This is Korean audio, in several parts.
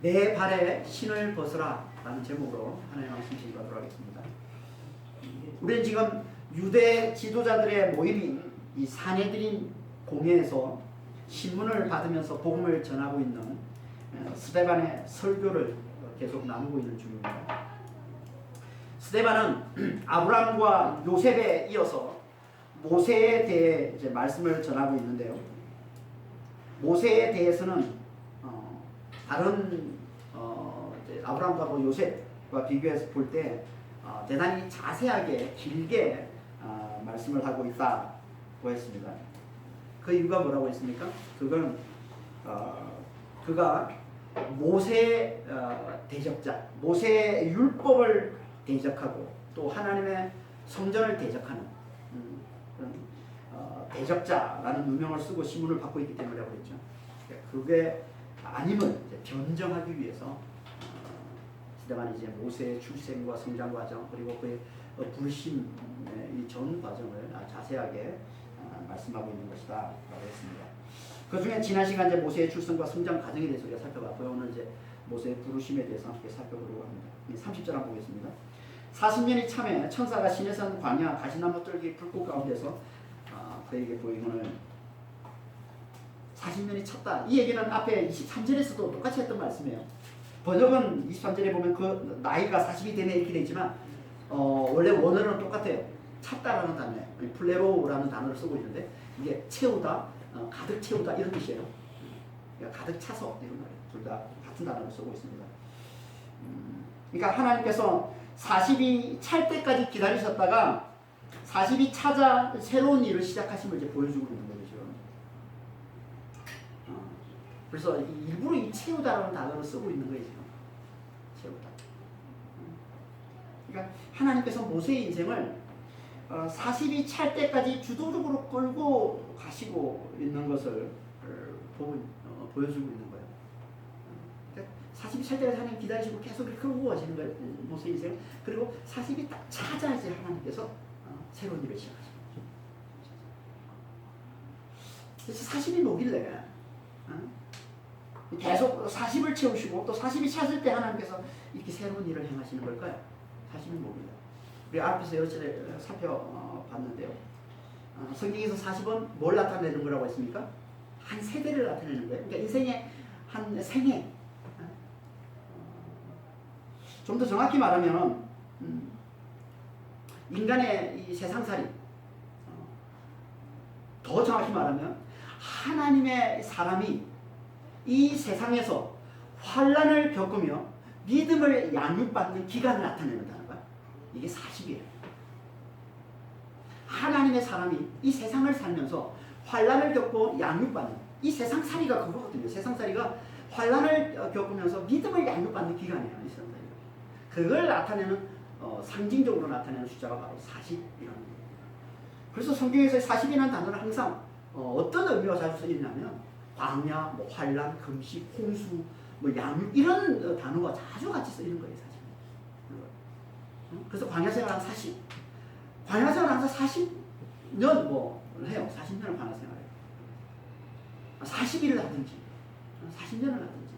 내 발에 신을 벗으라 라는 제목으로 하나님의 말씀 증거하도록 하겠습니다. 우리는 지금 유대 지도자들의 모임인 이 사내들인 공회에서 신문을 받으면서 복음을 전하고 있는 스데반의 설교를 계속 나누고 있는 중입니다. 스데반은 아브라함과 요셉에 이어서 모세에 대해 이제 말씀을 전하고 있는데요. 모세에 대해서는 다른 아브라함과 요셉과 비교해서 볼 때 대단히 자세하게 길게 말씀을 하고 있다고 했습니다. 그 이유가 뭐라고 했습니까? 그건 그가 모세 대적자, 모세의 율법을 대적하고 또 하나님의 성전을 대적하는 그런 대적자라는 누명을 쓰고 신문을 받고 있기 때문이라고 그랬죠. 그게 아님을 변정하기 위해서 스데반이 이제 모세의 출생과 성장 과정 그리고 그의 부르심 이 전 과정을 자세하게 말씀하고 있는 것이다라고 했습니다. 그 중에 지난 시간 이제 모세의 출생과 성장 과정에 대해서 우리가 살펴봤고요. 오늘 이제 모세의 부르심에 대해서 함께 살펴보려고 합니다. 30절 한번 보겠습니다. 40년이 참에 천사가 시내산 광야 가시나무 뜰기 불꽃 가운데서 그에게 보이고는 40년이 찼다. 이 얘기는 앞에 23절에서도 똑같이 했던 말씀이에요. 번역은 23절에 보면 그 나이가 40이 되네 이렇게 되어 있지만 원래 원어는 똑같아요. 찼다라는 단어예요. 플레로라는 단어를 쓰고 있는데 이게 채우다, 가득 채우다 이런 뜻이에요. 그러니까 가득 차서 이런 말이에요. 둘 다 같은 단어를 쓰고 있습니다. 그러니까 하나님께서 40이 찰 때까지 기다리셨다가 40이 차자 새로운 일을 시작하심을 이제 보여주고 있는 거죠. 그래서 일부러 이 채우다라는 단어를 쓰고 있는 거예요. 지금. 채우다. 그러니까 하나님께서 모세의 인생을 40이 찰 때까지 주도적으로 끌고 가시고 있는 것을 보여주고 있는 거예요. 그러니까 40이 찰 때까지 하나님 기다리시고 계속 끌고 가시는 거예요. 모세의 인생. 그리고 40이 딱 찾아야지 하나님께서 새로운 일을 시작하시는 거죠. 그래서 40이 뭐길래 계속 40을 채우시고 또 40이 찼을 때 하나님께서 이렇게 새로운 일을 행하시는 걸까요? 40이 뭐길래? 우리 앞에서 여러 차례 살펴봤는데요. 성경에서 40은 뭘 나타내는 거라고 했습니까? 한 세대를 나타내는 거예요. 그러니까 인생의 한 생애. 좀 더 정확히 말하면 인간의 이 세상살이 더 정확히 말하면 하나님의 사람이 이 세상에서 환난을 겪으며 믿음을 양육받는 기간을 나타내는 단어가 이게 40이에요. 하나님의 사람이 이 세상을 살면서 환난을 겪고 양육받는 이 세상살이가 그거거든요. 세상살이가 환난을 겪으면서 믿음을 양육받는 기간이에요. 이 세상살이가. 그걸 나타내는 상징적으로 나타내는 숫자가 바로 40이라는 거예요. 그래서 성경에서 40이라는 단어는 항상 어떤 의미가 자주 쓰이냐면 광야, 뭐 환난, 금식, 홍수, 뭐 양육 이런 단어가 자주 같이 쓰이는 거예요, 사실. 그래서 광야 생활 한 40, 광야 생활 항상 40년 뭐 해요. 40년을 광야 생활해요. 40일을 하든지, 40년을 하든지.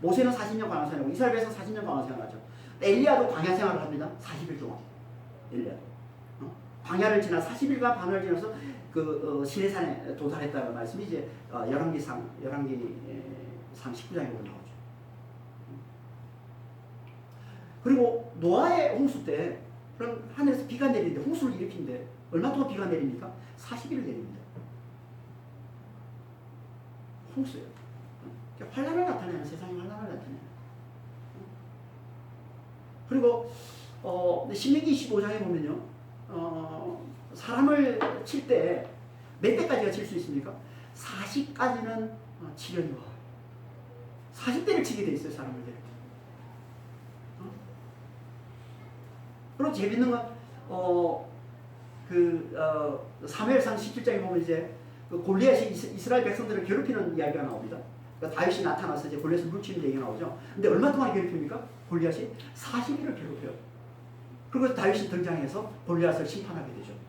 모세는 40년 광야 생활하고 이스라엘에서 40년 광야 생활하죠. 엘리야도 광야 생활을 합니다. 40일 동안. 엘리야. 광야를 지나 40일간 밤을 지나서 시내산에 도달했다는 말씀이 이제 열왕기상 19장에 보면 나오죠. 그리고 노아의 홍수 때 그럼 하늘에서 비가 내리는데 홍수를 일으키는데 얼마 동안 비가 내립니까? 40일을 내립니다. 홍수예요. 그러니까 환난을 나타내는 세상의 환난을 나타내는. 그리고 신명기 25장에 보면요. 사람을 칠 때 몇 대까지가 칠 수 있습니까? 40까지는 치려니와 40대를 치게 돼 있어요. 사람을 데리고. 그리고 재밌는 건 사무엘상 17장에 보면 이제 골리앗이 이스라엘 백성들을 괴롭히는 이야기가 나옵니다. 그러니까 다윗이 나타나서 이제 골리앗을 물치는 얘기가 나오죠. 근데 얼마 동안 괴롭힙니까? 골리앗이 40일을 괴롭혀요. 그리고 다윗이 등장해서 골리앗을 심판하게 되죠.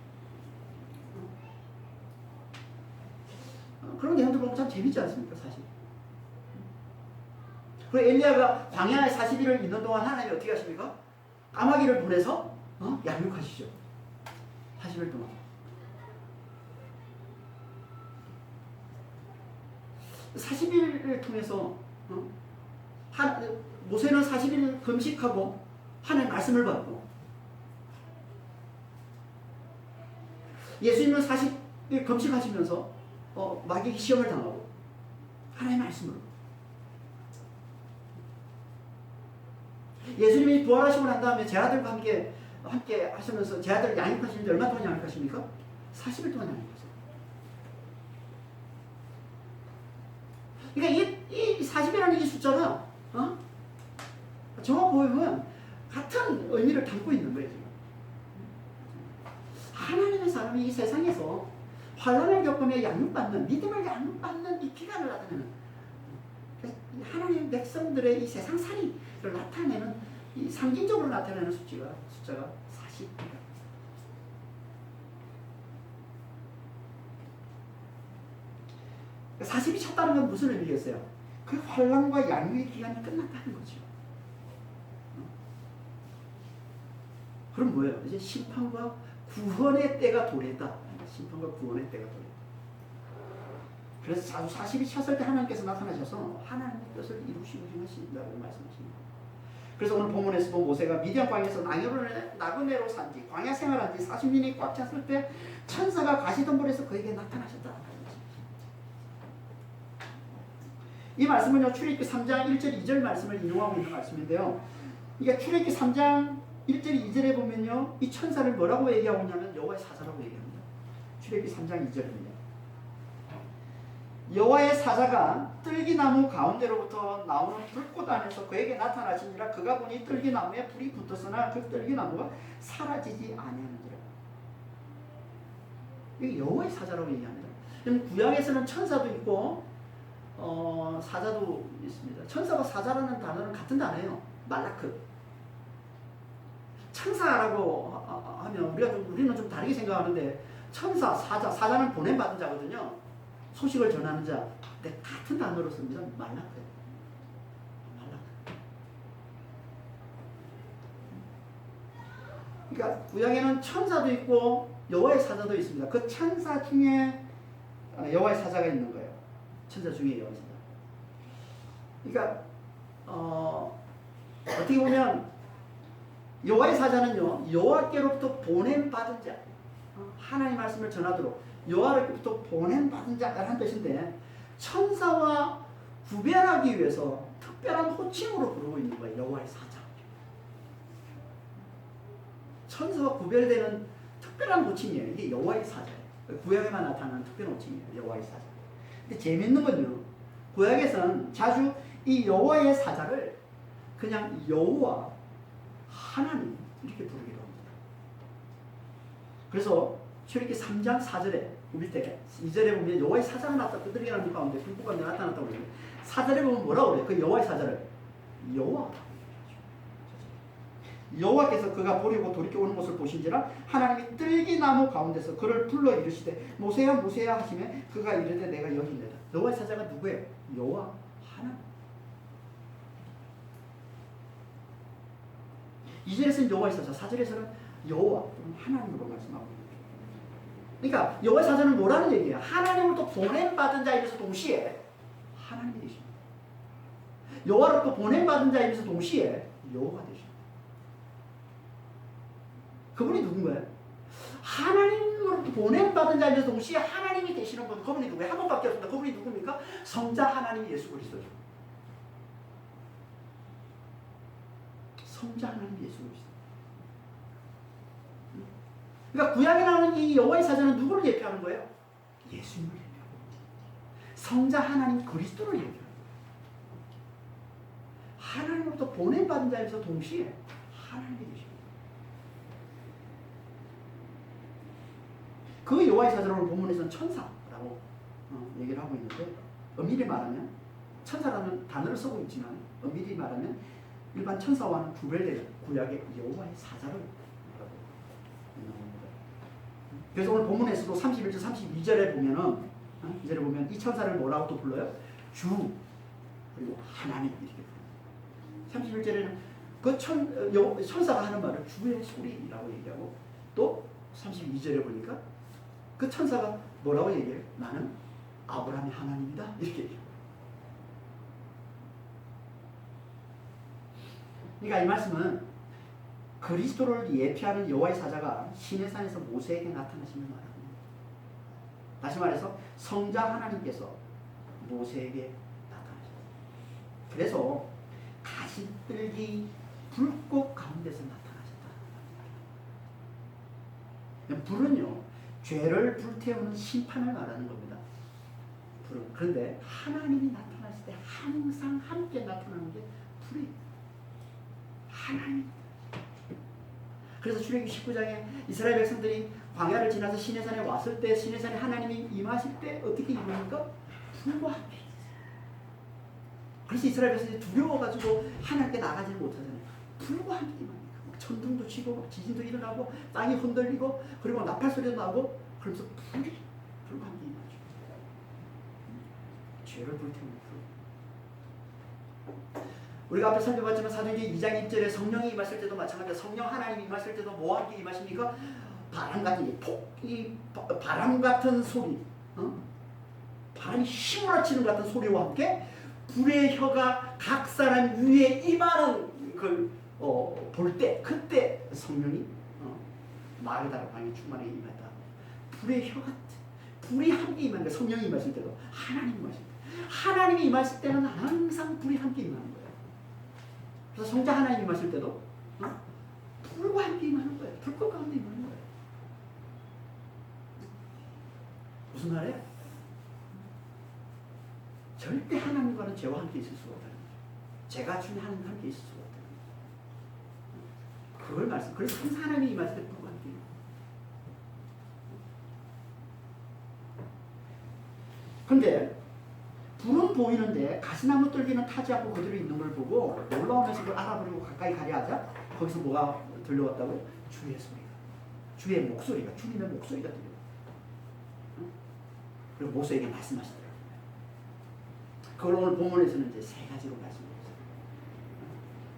그런 내용들 보면 참 재밌지 않습니까, 사실? 그리고 엘리야가 광야에 40일을 있는 동안 하나님이 어떻게 하십니까? 까마귀를 보내서 양육하시죠. 40일 동안. 40일을 통해서 모세는 40일 금식하고 하나님의 말씀을 받고, 예수님은 40일 금식하시면서 마귀에게 시험을 당하고 하나님의 말씀으로. 예수님이 부활하시고 난 다음에 제 아들과 함께 하시면서 제 아들 양육하시는데 얼마 동안 양육하십니까? 40일 동안 양육하세요. 그러니까 이 40이라는 이 숫자가 정확 보면 같은 의미를 담고 있는 거예요. 지금. 하나님의 사람이 이 세상에서 환난을 겪으며 양육받는, 믿음을 양육받는 이 기간을 나타내는, 하나님의 백성들의 이 세상살이를 나타내는, 이 상징적으로 나타내는 숫자가 40입니다. 그러니까 40이 찼다는 건 무슨 의미겠어요? 그 환난과 양육의 기간이 끝났다는 거죠. 그럼 뭐예요? 이제 심판과 구원의 때가 도래했다. 심판과 구원의 때가 도래했다. 그래서 40이 찼을 때 하나님께서 나타나셔서 하나님의 뜻을 이루시고 행하신다고 말씀하십니다. 그래서 오늘 본문에서도 모세가 미디안 광야에서 나그네로 산지, 광야 생활한 지 40년이 꽉 찼을 때 천사가 가시덤불에서 그에게 나타나셨다. 이 말씀은요, 출애굽기 3장 1절 2절 말씀을 인용하고 있는 말씀인데요. 이게 출애굽기 3장 1절 2절에 보면요, 이 천사를 뭐라고 얘기하고 있냐면 여호와의 사자라고 얘기합니다. 출애굽기 3장 2절입니다. 여호와의 사자가 뜰기나무 가운데로부터 나오는 불꽃 안에서 그에게 나타나시니라. 그가 보니 뜰기나무에 불이 붙었으나 그 뜰기나무가 사라지지 아니하는지라. 이게 여호와의 사자라고 얘기합니다. 그럼 구약에서는 천사도 있고 사자도 있습니다. 천사와 사자라는 단어는 같은 단어예요. 말라크. 천사라고 하면 우리는 좀 다르게 생각하는데, 천사, 사자는 보냄받은 자거든요. 소식을 전하는 자. 근데 같은 단어로 씁니다. 말라크. 그러니까 구약에는 천사도 있고 여호와의 사자도 있습니다. 그 천사 중에 여호와의 사자가 있는 거예요. 천사 중에 여호와의 사자. 그러니까 어떻게 보면 여호와의 사자는요, 여호와께로부터 보냄받은 자, 하나님 말씀을 전하도록 여호와께로부터 보냄받은 자라는 뜻인데, 천사와 구별하기 위해서 특별한 호칭으로 부르고 있는 거예요. 여호와의 사자. 천사와 구별되는 특별한 호칭이에요. 이게 여호와의 사자예요. 구약에만 나타나는 특별한 호칭이에요. 여호와의 사자. 근데 재밌는 건요, 구약에서는 자주 이 여호와의 사자를 그냥 여호와, 하나님 이렇게 부르기도 합니다. 그래서 출애굽기 3장 4절에 밑에 2절에 보면 여호와의 사자가 나타났다. 그들에게는 가운데 불꽃 가운데 나타났다고 그래요. 4절에 보면 뭐라고 그래요? 그 여호와의 사자를 여호와. 여호와께서 그가 보려고 돌이켜 오는 것을 보신지라 하나님이 뜰기나무 가운데서 그를 불러 이르시되 모세야 모세야 하시매 그가 이르되 내가 여기 있느라. 여호와의 사자가 누구예요? 여호와 하나님. 2절에서는 여호와의 사자, 4절에서는 여호와 하나님으로 말씀하고 있습니다. 그러니까 여호와의 사자는 뭐라는 얘기예요? 하나님으로부터 보냄받은 자이면서 동시에 하나님이 되십니다. 여호와로부터 보냄받은 자이면서 동시에 여호와가 되십니다. 그분이 누군가요? 하나님으로부터 보냄받은 자이면서 동시에 하나님이 되시는 분, 그분이 누구예요? 한 번밖에 없습니다. 그분이 누굽니까? 성자 하나님 예수 그리스도죠. 성자 하나님 예수 그리스도. 그러니까 구약에 나오는 이 여호와의 사자는 누구를 대표하는 거예요? 예수님을 대표하는 거예요. 성자 하나님 그리스도를 대표하는 거예요. 하나님으로부터 보냄받은 자에서 동시에 하나님이 되십니다. 그 여호와의 사자를 오늘 본문에서는 천사라고 얘기를 하고 있는데, 엄밀히 말하면 천사라는 단어를 쓰고 있지만 엄밀히 말하면 일반 천사와는 구별되는 구약의 여호와의 사자를 나옵니다. 그래서 오늘 본문에서도 31절 32절에 보면은 이 천사를 뭐라고 또 불러요? 주 그리고 하나님 이렇게 불러요. 31절에는 그 천사가 하는 말을 주의 소리라고 얘기하고, 또 32절에 보니까 그 천사가 뭐라고 얘기해요? 나는 아브라함의 하나님이다, 이렇게 얘기해요. 그러니까 이 말씀은 그리스도를 예표하는 여호와의 사자가 시내산에서 모세에게 나타나심을 말합니다. 다시 말해서 성자 하나님께서 모세에게 나타나셨어요. 그래서 가시들기 불꽃 가운데서 나타나셨다. 불은요, 죄를 불태우는 심판을 말하는 겁니다. 불은. 그런데 하나님이 나타났을 때 항상 함께 나타나는 게 불이에요. 하나님. 그래서 출애굽기 19장에 이스라엘 백성들이 광야를 지나서 시내산에 왔을 때, 시내산에 하나님이 임하실 때 어떻게 임합니까? 불과 함께. 그래서 이스라엘 백성들이 두려워가지고 하나님께 나가지 못하잖아요. 불과 함께 임합니다. 천둥도 치고 지진도 일어나고 땅이 흔들리고 그리고 나팔 소리도 나고, 그러면서 불과 함께 임하죠. 죄를 불태우는 불. 우리가 앞에 살펴봤지만 사도행전 2장 1절에 성령이 임하실 때도 마찬가지다. 성령 하나님이 임하실 때도 뭐와 함께 임하십니까? 바람 같은 바람 같은 소리, 바람이 휘몰아치는 것 같은 소리와 함께 불의 혀가 각 사람 위에 임하는 걸 볼 때, 그때 성령이 마르다라 방에 충만하게 임했다. 불의 혀 같은, 불이 함께 임하는 거예요. 성령이 임하실 때도, 하나님이 임하실 때, 하나님이 임하실 때는 항상 불이 함께 임하는 거예요. 그래서 성자 하나님이 임하실 때도 불과 함께 임하는 거예요. 불꽃 가운데 임하는 거예요. 무슨 말이에요? 절대 하나님과는 죄와 함께 있을 수가 없다는 거죠. 죄가 주는 하나님과 함께 있을 수가 없다는 거죠. 그걸 말씀. 그래서 항상 하나님이 임하실 때 불과 함께. 근데 불은 보이는데 가시나무 뜰기는 타지 않고 그대로 있는 걸 보고 놀라우면서 그걸 알아버리고 가까이 가려 하자 거기서 뭐가 들려왔다고요? 주의 소리가, 주의 목소리가, 주님의 목소리가 들려요. 그리고 모세에게 말씀하시더라고요. 그걸 오늘 본문에서는 이제 세 가지로 말씀드렸어요.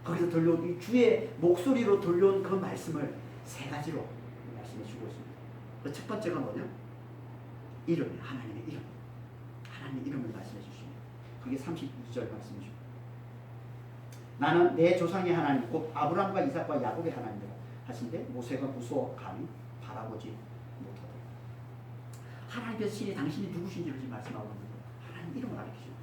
거기서 들려온 이 주의 목소리로 들려온 그 말씀을 세 가지로 말씀해 주고 있습니다. 그 첫 번째가 뭐냐? 이름, 하나님의 이름. 하나님의 이름을 말씀해 주십니다. 그게 32절 말씀이죠. 나는 내 조상의 하나님 곧 아브라함과 이삭과 야곱의 하나님이라 하신데 모세가 무서워 감히 바라보지 못하더라. 하나님께서 신이 당신이 누구신지를 지금 말씀하고 있는 거예요. 하나님 이름을 가르치시는 거예요.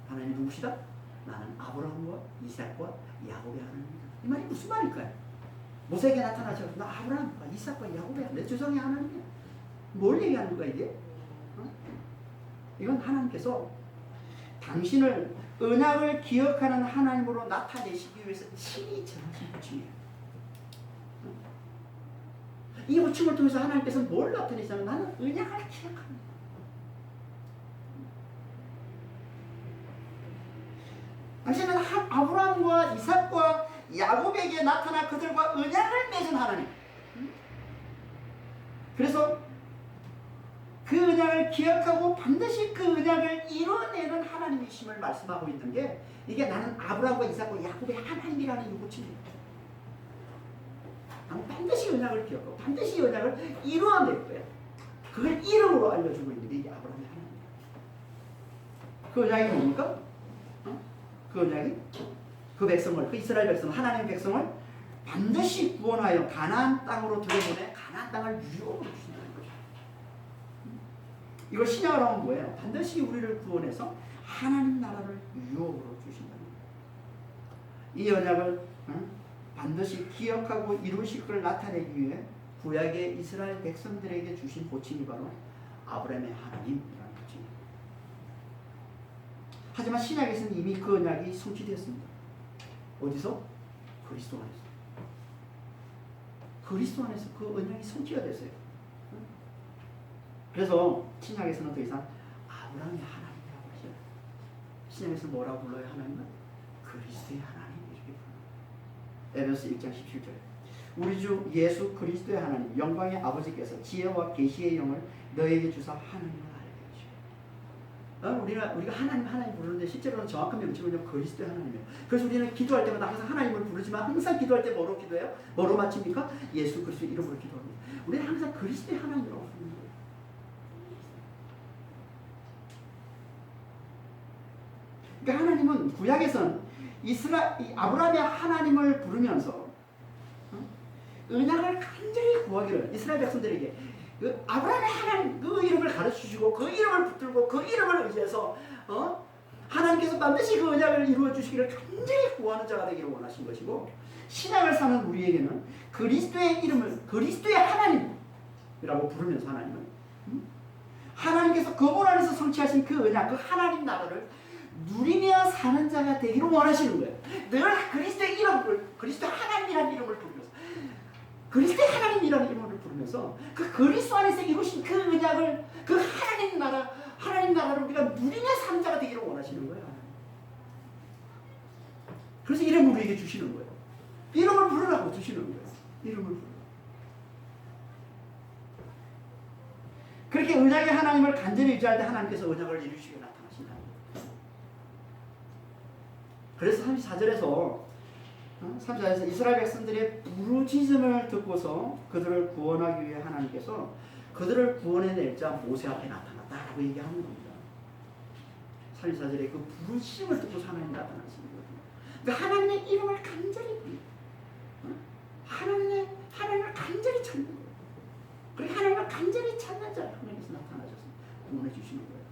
하나님 누구시다? 나는 아브라함과 이삭과 야곱의 하나님이다. 이 말이 무슨 말일까요? 모세에게 나타나셔서 나 아브라함과 이삭과 야곱의 내 조상의 하나님이야. 뭘 얘기하는 거야 이게? 이건 하나님께서 당신을 언약을 기억하는 하나님으로 나타내시기 위해서 친히 전하신 호칭이에요. 이 호칭을 통해서 하나님께서 뭘 나타내시냐면 나는 언약을 기억합니다. 당신은 아브라함과 이삭과 야곱에게 나타나 그들과 언약을 맺은 하나님. 그래서 그 언약을 기억하고 반드시 그 언약을 이뤄내는 하나님이심을 말씀하고 있는 게 이게 나는 아브라함과 이삭과 야곱의 하나님이라는 이 호칭이에요. 나는 반드시 언약을 기억하고 반드시 언약을 이루어낼 거야. 그걸 이름으로 알려주고 있는 게 이게 아브라함의 하나님이에요. 그 언약이 뭡니까? 그 언약이 그 백성을, 그 이스라엘 백성, 하나님의 백성을 반드시 구원하여 가나안 땅으로 들여보내 가나안 땅을 유업으로 주신다는 거죠. 이걸 신약을 하면 뭐예요? 반드시 우리를 구원해서 하나님 나라를 유업으로 주신다는 거예요. 이 언약을 반드시 기억하고 이루실 걸 나타내기 위해 구약의 이스라엘 백성들에게 주신 호칭이 바로 아브라함의 하나님이라는 호칭이에요. 하지만 신약에서는 이미 그 언약이 성취되었습니다. 어디서? 그리스도 안에서. 그리스도 안에서 그 언약이 성취가 됐어요. 그래서 신약에서는 더 이상 아브라함의 하나님이라고 하셔요. 신약에서 뭐라고 불러요? 하나님은 그리스도의 하나님 이렇게 불러요. 에베소 1장 17절 우리 주 예수 그리스도의 하나님 영광의 아버지께서 지혜와 계시의 영을 너에게 주사 하나님을 알게 우리가 하나님 부르는데 실제로는 정확한 명칭은요 그리스도의 하나님이에요. 그래서 우리는 기도할 때마다 항상 하나님을 부르지만 항상 기도할 때 뭐로 기도해요? 뭐로 마칩니까? 예수 그리스도의 이름으로 기도합니다. 우리는 항상 그리스도의 하나님이라고 부르는 거예요. 그러니까 하나님은 구약에서는 아브라함의 하나님을 부르면서 언약을 간절히 구하기를 이스라엘 백성들에게 그 아브라함의 하나님 그 이름을 가르치시고 그 이름을 붙들고 그 이름을 의지해서 하나님께서 반드시 그 언약을 이루어 주시기를 간절히 구하는 자가 되기를 원하신 것이고, 신앙을 사는 우리에게는 그리스도의 이름을 그리스도의 하나님이라고 부르면서 하나님께서 그분 안에서 성취하신 그 언약, 그 하나님 나라를 누리며 사는 자가 되기를 원하시는 거예요. 늘 그리스도의 이름을, 그리스도 하나님이라는 이름을 부르면서, 그리스도의 하나님이라는 이름을 부르면서 그 그리스도 안에서 이루신 그 언약을, 그 하나님 나라를 우리가 누리며 사는 자가 되기를 원하시는 거예요. 그래서 이름을 우리에게 주시는 거예요. 이름을 부르라고 주시는 거예요. 이름을 부르라고. 그렇게 언약의 하나님을 간절히 의지할 때 하나님께서 언약을 이루시게 나타나신다. 그래서 34절에서 이스라엘 백성들의 부르짖음을 듣고서 그들을 구원하기 위해 하나님께서 그들을 구원해낼 자 모세 앞에 나타났다라고 얘기하는 겁니다. 34절에 그 부르짖음을 듣고서 하나님 나타나시는 거거든요. 그러니까 하나님의 이름을 간절히 부르는 거예요. 하나님을 간절히 찾는 거예요. 그리고 하나님을 간절히 찾는 자 하나님께서 나타나셔서 구원해 주시는 거예요.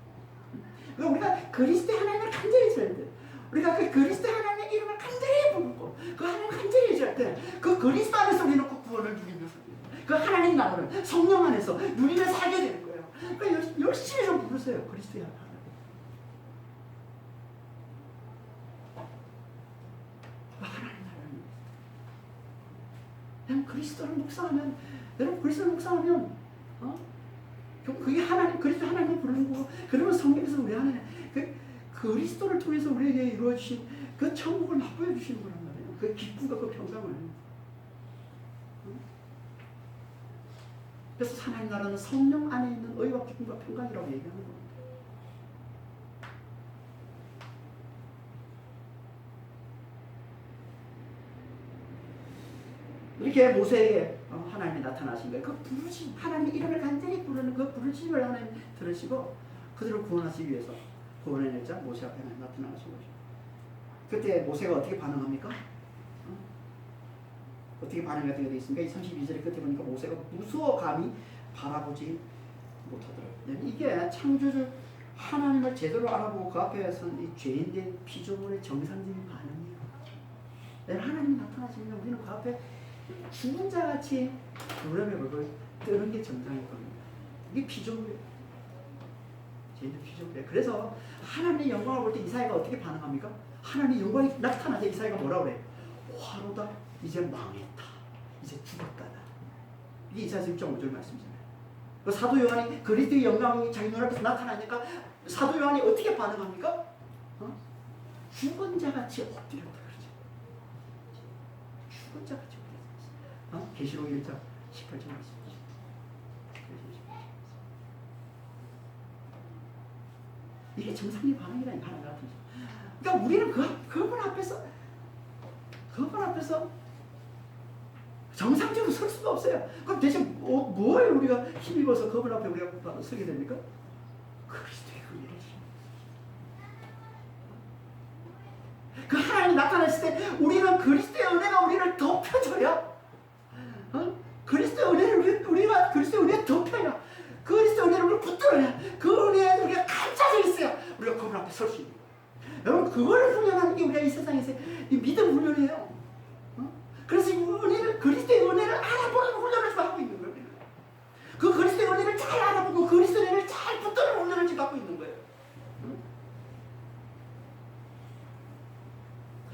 그러니까 우리가 그리스도의 하나님을 간절히 찾는 거예요. 우리가 그 그리스도 하나님의 이름을 간절히 부르고 그 하나님 간절히 의지할 때 그 그리스도 안에서 우리는 그 구원을 누리며 살게, 그 하나님 나라를 성령 안에서 누리며 살게 되는 거예요. 그러니까 열심히 좀 부르세요. 그리스도의 하나님. 하나님 나라는 그냥 그리스도를 묵상하면, 여러분 그리스도를 묵상하면 그게 하나님, 그리스도 하나님을 부르는 거고, 그러면 성경에서 우리 하나님 그리스도를 통해서 우리에게 이루어주신 그 천국을 맛보여 주시는 거란 말이에요. 그 기쁨과 그 평강을. 그래서 하나님 나라는 성령 안에 있는 의와 기쁨과 평강이라고 얘기하는 겁니다. 이렇게 모세에게 하나님이 나타나신 거예요. 그 부르심, 하나님의 이름을 간절히 부르는 그 부르심을 하나님 들으시고 그들을 구원하시기 위해서 구원해낼 자 모세 앞에 나타나신 거죠. 그때 모세가 어떻게 반응합니까? 어떻게 반응이 되어 있습니까? 32절의 끝에 보니까 모세가 무서워 감히 바라보지 못하더라고요. 이게 창조주 하나님을 제대로 알아보고 그 앞에 선 이 죄인된 피조물의 정상적인 반응이에요. 하나님이 나타나시면 우리는 그 앞에 죽은 자같이 두려움의 얼굴을 뜨는 게 정상일 겁니다. 이게 피조물이에요. 죄인된 피조물이에요. 그래서 하나님의 영광을 볼 때 이사야가 어떻게 반응합니까? 하나님의 영광이 나타날 때 이사야가 뭐라고 그래요? 화로다. 이제 망했다. 이제 죽었다. 이게 이사야 6.5절 말씀이잖아요. 그 사도 요한이 그리스도의 영광이 자기 눈앞에서 나타나니까 사도 요한이 어떻게 반응합니까? 죽은 자같이 엎드렸다 그러죠. 죽은 자같이 엎드렸다. 계시록 1장 18절 말씀이죠. 이게 정상의 반응이라니까 하나님 같은 죠. 그러니까 우리는 그분 앞에서 정상적으로 설 수가 없어요. 그럼 대신 뭘 우리가 힘입어서 그분 앞에 우리가 서게 됩니까? 그리스도의 은혜를 힘입어서. 그 하나님이 나타났을 때 우리는 그리스도의 은혜가 우리를 덮여줘야, 그리스도의 은혜를 우리가 그리스도의 은혜에 덮여야, 그리스도의 은혜를 우리가 붙들어야, 그 은혜에 우리가 감싸져 있어야 우리가 그분 앞에 설 수 있는 거예요. 여러분 그거를 훈련하는 게 우리가 이 세상에서 이 믿음 훈련이에요. 그래서 은혜를, 그리스도의 은혜를 알아보는 훈련을 좀 하고 있는 거예요. 그 그리스도의 은혜를 잘 알아보고 그리스도의 은혜를 잘 붙드는 훈련을 지금 받고 있는 거예요.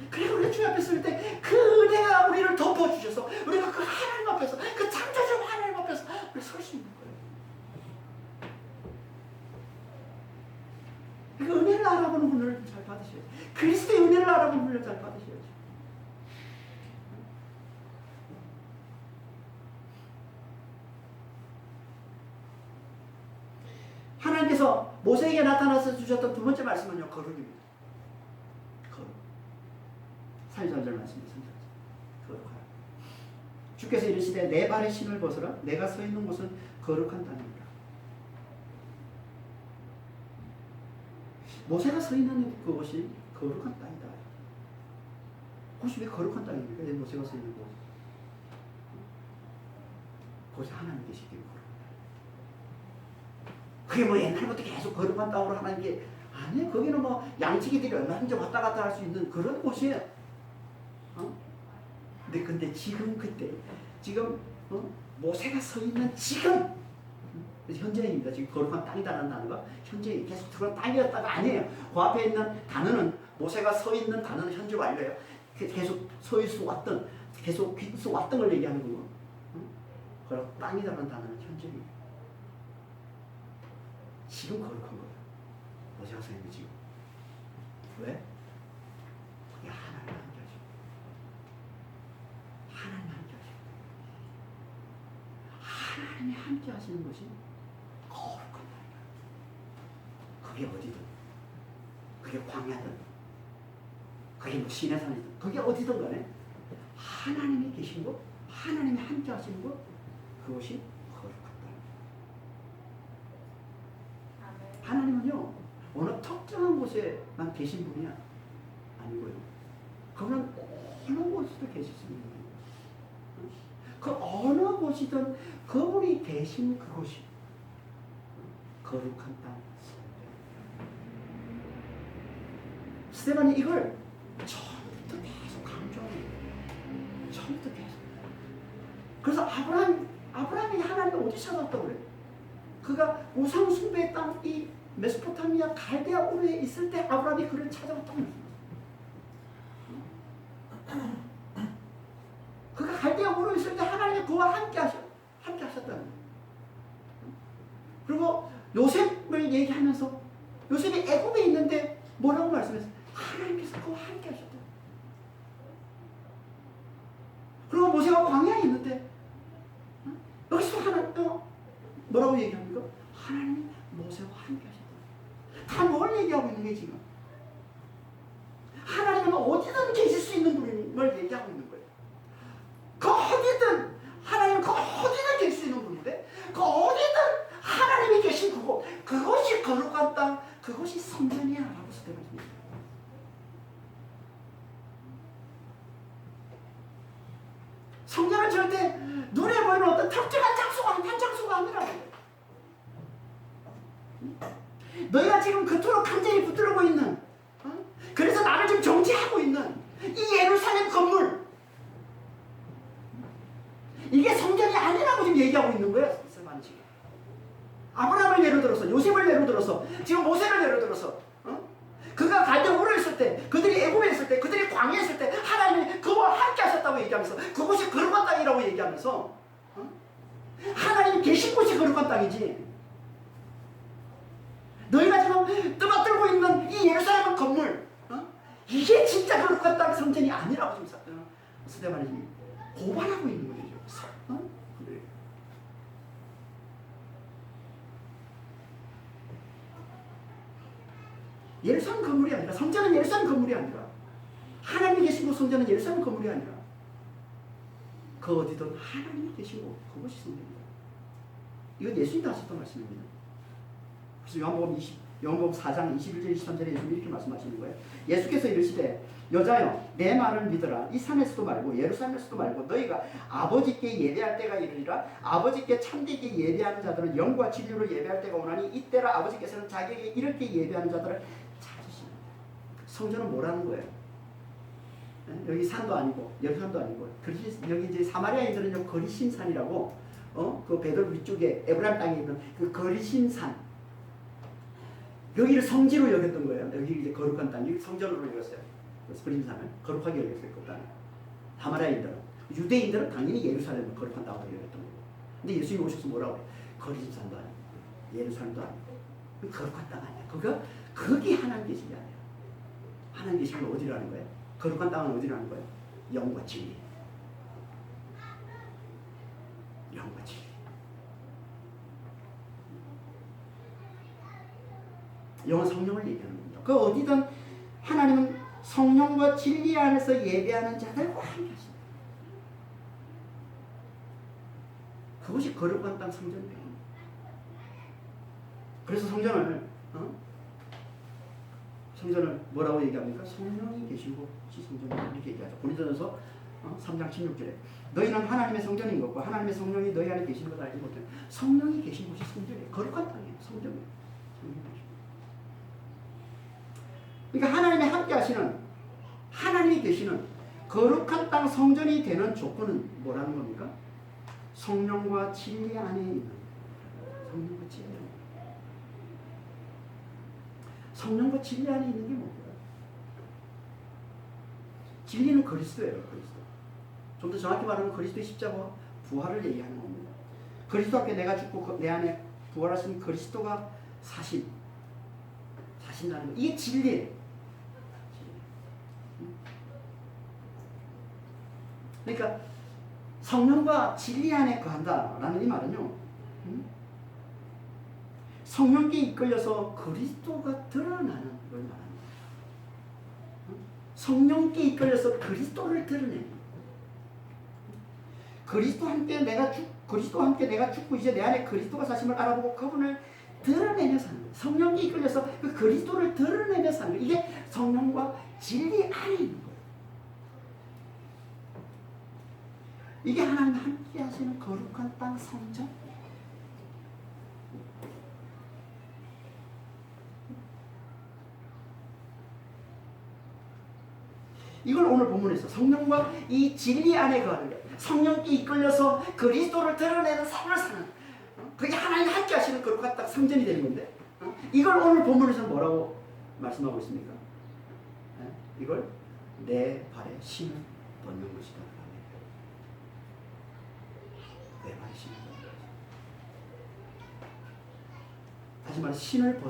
그리고 우리 주님 앞에 설 때 그 은혜가 우리를 덮어주셔서 우리가 그 하나님 앞에서, 그 창조주 하나님 앞에서 우리 설 수 있는 거예요. 그 은혜를 알아보는 훈련을 잘 받으셔야죠. 그리스도의 은혜를 알아보는 훈련을 잘 받으셔야죠. 하나님께서 모세에게 나타나서 주셨던 두 번째 말씀은요, 거룩입니다. 거룩. 4절 말씀입니다. 거룩하라. 주께서 이르시되 내 발의 신을 벗으라. 내가 서 있는 곳은 거룩한 땅입니다. 모세가 서 있는 그곳이 거룩한 땅이다. 그것이 왜 거룩한 땅입니까? 왜 모세가 서 있는 곳? 그것이 하나님 계시기 때문에. 그게 뭐 옛날부터 계속 거룩한 땅으로 하는 게 아니에요. 거기는 뭐 양치기들이 얼마든지 왔다 갔다 할 수 있는 그런 곳이에요. 근데 지금 그때 모세가 서 있는 지금 현재입니다. 지금 거룩한 땅이다라는 단어가 현재 계속 들어간 땅이었다가 아니에요. 그 앞에 있는 단어는 모세가 서 있는 단어는 현재 완료예요. 계속 서 있어 왔던 계속 있어 왔던 걸 얘기하는 거고. 그리고 땅이다라는 단어는 현재입니다. 지금 거룩한 거예요. 모세가 서 있는 지금. 왜? 그게 하나님 함께 하시고 하나님 함께 하시고 하나님이 함께 하시는 것이 거룩한 땅이다. 그게 어디든 그게 광야든 그게 뭐 시내 산이든 그게 어디든 간에 하나님이 계신 것 하나님이 함께 하시는 것 그것이 거룩한 땅. 하나님은요 어느 특정한 곳에만 계신 분이 아니고요. 그분은 어느 곳에도 계실 수 있는 분이에요. 그 어느 곳이든 그분이 계신 그곳이 거룩한 땅. 스데반이 이걸 처음부터 계속 강조합니다. 처음부터 계속. 그래서 아브라함이 하나님을 어디 찾았다고 그래? 그가 우상 숭배의 땅, 이 메소포타미아 갈대아 우르에 있을 때 아브라함이 그를 찾아왔다고 합니다. 그가 갈대아 우르에 있을 때 하나님이 그와 함께 하셨다는 거예요. 그리고 요셉을 얘기하면서 요셉이 애굽에 있는데 뭐라고 말씀했어요? 하나님께서 그와 함께 하셨다. 그리고 모세가 광야에 있는데 여기서 뭐라고 얘기합니까? 하나님이 모세와 함께 하셨다. 다 뭘 얘기하고 있는 게 지금? 하나님은 어디든 계실 수 있는 분임을 얘기하고 있는 거예요. 그 어디든 하나님은 그 어디든 계실 수 있는 분인데 그 어디든 하나님이 계신 그곳 그것이 거룩한 땅 그것이 성전이야 라고 쓰대봤습니다. 성전은 절대 눈에 보이는 어떤 특정한 장소가 한 장소가 아니라고요. 너희가 지금 그토록 간절히 붙들고 있는 그래서 나를 지금 정지하고 있는 이 예루살렘 건물 이게 성전이 아니라고 지금 얘기하고 있는 거예요. 아브라함을 예로 들어서 요셉을 예로 들어서 지금 모세를 예로 들어서 그가 갈대아 우르에 있을 때 그들이 애굽에 있을 때 그들이 광야에 있을 때 하나님이 그와 함께 하셨다고 얘기하면서 그곳이 거룩한 땅이라고 얘기하면서 하나님이 계신 곳이 거룩한 땅이지 너희가 지금 떠받들고 있는 이 예루살렘 건물 이게 진짜 거룩한 땅 성전이 아니라고 지금 스데반이 고발하고 있는 거죠. 그래. 예루살렘 건물이 아니라 성전은 예루살렘 건물이 아니라 하나님이 계신 곳 성전은 예루살렘 건물이 아니라 그 어디든 하나님이 계신 곳 그것이 성전입니다. 이건 예수님이 하셨던 말씀입니다. 그래서 요한복음 4장 21절 23절에 예수님이 이렇게 말씀하시는 거예요. 예수께서 이르시되 여자여 내 말을 믿으라. 이 산에서도 말고 예루살렘에서도 말고 너희가 아버지께 예배할 때가 이르리라. 아버지께 참되게 예배하는 자들은 영과 진리로 예배할 때가 오나니 이때라 아버지께서는 자기에게 이렇게 예배하는 자들을 찾으시는 거예요. 성전은 뭐라는 거예요? 여기 산도 아니고 예루살렘도 아니고 여기 이제 사마리아인들은요 거리신 산이라고 그 베들 위쪽에 에브라임 땅에 있는 그 거리신 산 여기를 성지로 여겼던 거예요. 여기 이제 거룩한 땅, 여기 성전으로 여겼어요. 스프림산을 거룩하게 여겼어요. 그 땅을. 사마리아인들은 유대인들은 당연히 예루살렘을 거룩한 땅으로 여겼던 거고. 근데 예수님이 오셔서 뭐라고 해요? 거리신 산도 아니고 예루살렘도 아니고 거룩한 땅 아니야. 거기 하나님 계신 게 아니에요. 하나님 계신 게 어디라는 거예요? 거룩한 땅은 어디라는 거예요? 영과 진리. 영과 진리. 영은 성령을 얘기하는 겁니다. 그 어디든 하나님은 성령과 진리 안에서 예배하는 자들과 함께 하신다. 그것이 거룩한 땅 성전입니다. 그래서 성전을 성전을 뭐라고 얘기합니까? 성령이 계신 곳이 성전이다 이렇게 얘기하죠. 고린도전서 3장 16절에 너희는 하나님의 성전인 것과 하나님의 성령이 너희 안에 계시는 것을 알지 못해. 성령이 계신 곳이 성전이에요. 거룩한 땅이에요. 성전이에요. 그러니까 하나님의 함께 하시는 하나님이 계시는 거룩한 땅 성전이 되는 조건은 뭐라는 겁니까? 성령과 진리 안에 있는 성령과 진리 안에 성령과 진리 안에 있는 게 뭐예요? 진리는 그리스도예요. 그리스도. 좀 더 정확히 말하면 그리스도의 십자가와 부활을 얘기하는 겁니다. 그리스도 앞에 내가 죽고 내 안에 부활하신 그리스도가 사신다는 거. 이게 진리예요. 그러니까 성령과 진리 안에 거한다라는 이 말은요. 성령께 이끌려서 그리스도가 드러나는 걸 말합니다. 성령께 이끌려서 그리스도를 드러내는. 그리스도와 함께 내가 죽고 이제 내 안에 그리스도가 사심을 알아보고 그분을 드러내며 사는 거예요. 성령께 이끌려서 그 그리스도를 드러내며 사는 거예요. 이게 성령과 진리 안에 있는 거예요. 이게 하나님 함께 하시는 거룩한 땅 성전. 이걸 오늘 본문에서 성령과 이 진리 안에 거하는 거예요. 성령께 이끌려서 그리스도를 드러내는 삶을 사는, 그게 하나님 함께 하시는 거룩한 땅 성전이 되는 건데, 이걸 오늘 본문에서 뭐라고 말씀하고 있습니까? 이걸 내 발에 신을 벗는 것이다. 내 발에 신을 벗는 것이다. 다시 말해 신을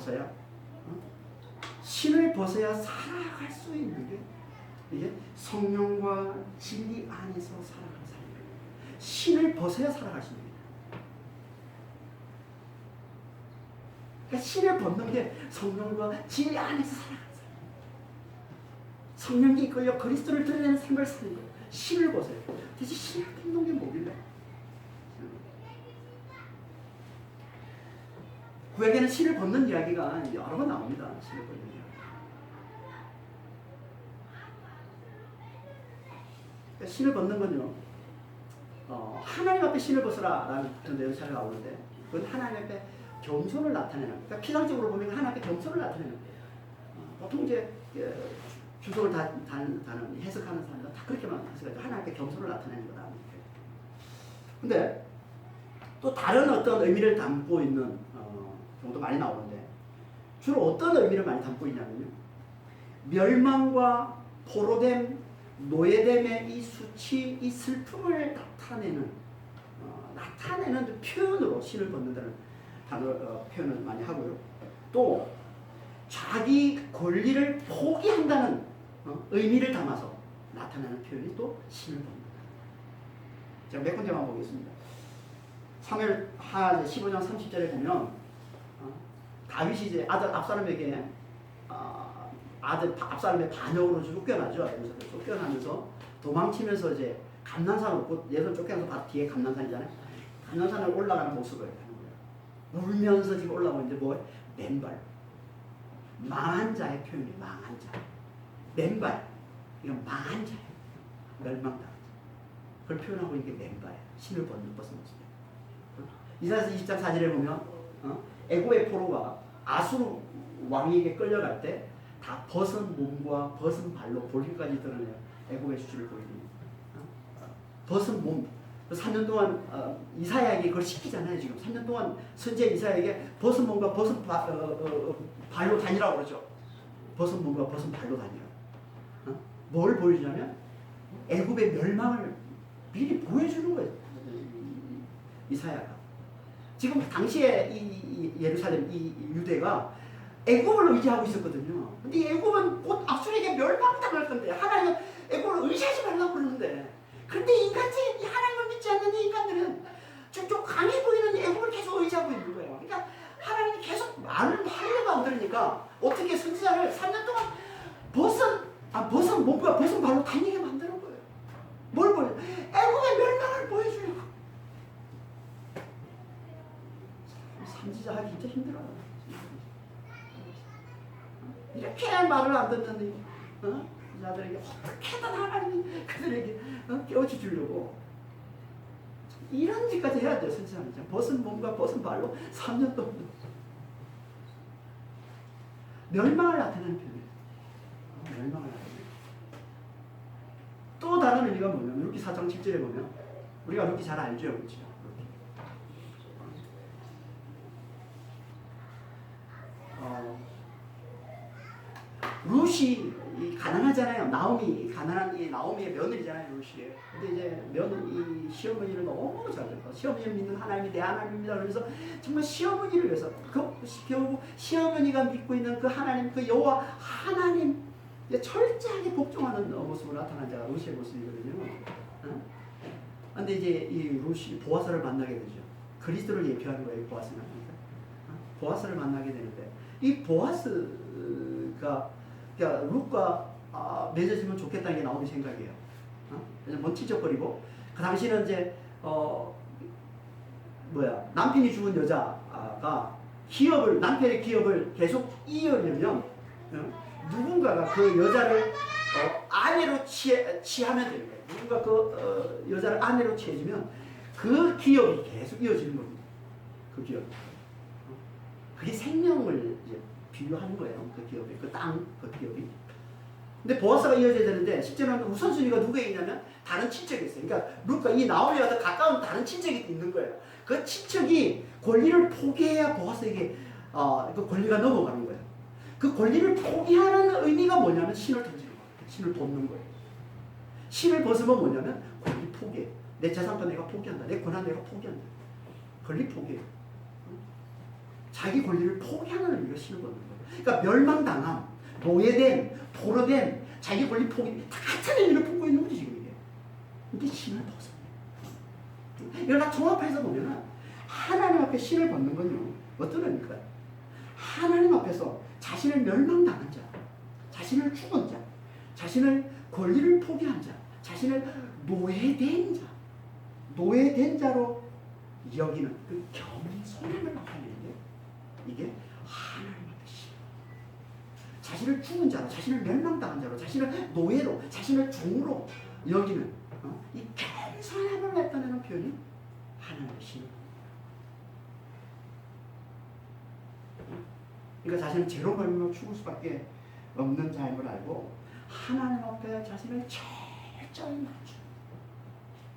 벗어야 살아갈 수 있는 게 이게 성령과 진리 안에서 살아가는 삶이에요. 신을 벗어야 살아갈 수 있는 거예요. 그러니까 신을 벗는 게 성령과 진리 안에서 살아가는 삶이에요. 성령이 이끌려 그리스도를 드러내는 삶을 사는 거예요. 신을 벗어야 돼요. 대체 신을 벗는 게 뭐길래? 구약에는 신을 벗는 이야기가 여러 번 나옵니다. 신을 벗는 이야기. 신을 벗는 건요, 하나님 앞에 신을 벗으라 라는 내용이 나오는데, 그건 하나님 앞에 겸손을 나타내는, 그러니까 피상적으로 보면 하나님 앞에 겸손을 나타내는 거예요. 보통 이제 주석을 다는 해석하는 사람들은 다 그렇게만 해석하죠. 하나님 앞에 겸손을 나타내는 거다. 근데 또 다른 어떤 의미를 담고 있는 경우도 많이 나오는데, 주로 어떤 의미를 많이 담고 있냐면요, 멸망과 포로됨, 노예됨의 이 수치, 이 슬픔을 나타내는 표현으로 신을 벗는다는 표현을 많이 하고요. 또 자기 권리를 포기한다는 의미를 담아서 나타내는 표현이 또 신을 벗는다. 제가 몇 군데만 보겠습니다. 사무엘하 15장 30절에 보면 다윗이 이제 아들 압살롬에게 아들 압살롬의 반역으로 쫓겨나죠. 쫓겨나면서 도망치면서 이제 감난산으로, 예전 쫓겨나서 뒤에 감난산이잖아요. 감난산을 올라가는 모습을 하는 거예요. 울면서 지금 올라오고 있는데 뭐예요? 맨발. 망한 자의 표현이 망한 자. 맨발. 이건 망한 자예요. 멸망당한 자. 그걸 표현하고 있는 게 맨발이에요. 신을 벗은 모습이에요. 이사야서 20장 4절에 보면 애굽의 포로가 아수르 왕에게 끌려갈 때 다 벗은 몸과 벗은 발로 볼기까지 드러내요. 애굽의 수치를 보이는 벗은 몸. 3년 동안 이사야에게 그걸 시키잖아요. 지금 3년 동안 선지자 이사야에게 벗은 몸과 벗은 발로 다니라고 그러죠. 벗은 몸과 벗은 발로 다니라. 뭘 보여주냐면 애굽의 멸망을 미리 보여주는 거예요. 이사야가. 지금 당시에 이 예루살렘, 이 유대가 애굽을 의지하고 있었거든요. 근데 애굽은 곧 아수르에게 멸망당할 건데, 하나님은 애굽을 의지하지 말라고 그러는데, 근데 인간적인 하나님을 믿지 않는 이 인간들은 좀 강해 보이는 애굽을 계속 의지하고 있는 거예요. 그러니까 하나님이 계속 말을 하려고 안 들으니까 몸과 벗은 발로 다니게 만드는 거예요. 뭘 보여? 애굽의 멸망을 보여주려고. 삼지자 하기 진짜 힘들어요. 이렇게 말을 안 듣는 자들에게 어떻게든 하나님이 그들에게 깨우쳐 주려고 이런 짓까지 해야 돼요. 선지자는 벗은 몸과 벗은 발로 3년 동안 멸망을 나타내는 표현이에요. 멸망을 나타내는. 또 다른 의미가 뭐냐면 루키 4장 7절에 보면 우리가 루키 잘 알죠, 그렇죠? 룻이 가난하잖아요. 나오미 가난한 이 나오미의 며느리잖아요, 룻이. 근데 이제 며느리 시어머니를 너무 잘 들어. 시어머니를 믿는 하나님이 내 하나님입니다. 그래서 정말 시어머니를 위해서 결국 시어머니가 믿고 있는 그 하나님, 그 여호와 하나님 철저하게 복종하는 모습으로 나타난 자가 룻의 모습이거든요. 근데 이제 이 룻이 보아스를 만나게 되죠. 그리스도를 예표하는 거예요, 보아스는. 보아스를 만나게 되는데 이 보아스가 그러니까 룻과 맺어지면 좋겠다는 게 나오미 생각이에요. 그냥 먼치적거리고 그 당시는 이제 남편이 죽은 여자가 남편의 기업을 계속 이으려면 누군가가 그 여자를 아내로 취하면 되는 거예요. 누군가 그 여자를 아내로 취해주면 그 기업이 계속 이어지는 겁니다. 그 기업. 그게 생명을 이제 비유하는 거예요. 그 기업이, 그 기업이. 근데 보아스가 이어져야 되는데 실제로는 우선순위가 누구에 있냐면 다른 친척이 있어요. 그러니까 룻과 이 나오미와 더 가까운 다른 친척이 있는 거예요. 그 친척이 권리를 포기해야 보아스에게 그 권리가 넘어가는 거예요. 그 권리를 포기하는 의미가 뭐냐면 신을 던지는 거예요. 신을 돕는 거예요. 신을 벗으면 뭐냐면 권리 포기해. 내 재산권 내가 포기한다. 내 권한 내가 포기한다. 권리 포기해. 자기 권리를 포기하는 의미가 신을 벗는 거예요. 그러니까 멸망당한, 노예된, 포로된 자기 권리 포기 다 같은 의미를 품고 있는 거지 지금 이게. 이게 신을 벗어요. 이걸 다 종합해서 보면은 하나님 앞에 신을 벗는 건요 어떤 의미일까요? 하나님 앞에서 자신을 멸망당한 자, 자신을 죽은 자, 자신을 권리를 포기한 자, 자신을 노예된 자, 노예된 자로 여기는 그 겸손함을 나타내는데 이게 하나님 앞에 신. 자신을 죽은 자로, 자신을 멸망당한 자로, 자신을 노예로, 자신을 종으로 여기는 이 겸손함을 나타내는 표현이 하나님의 신. 그러니까 자신은 죄로 걸리며 죽을 수밖에 없는 자인 걸 알고 하나님 앞에 자신을 철저히 낮추는.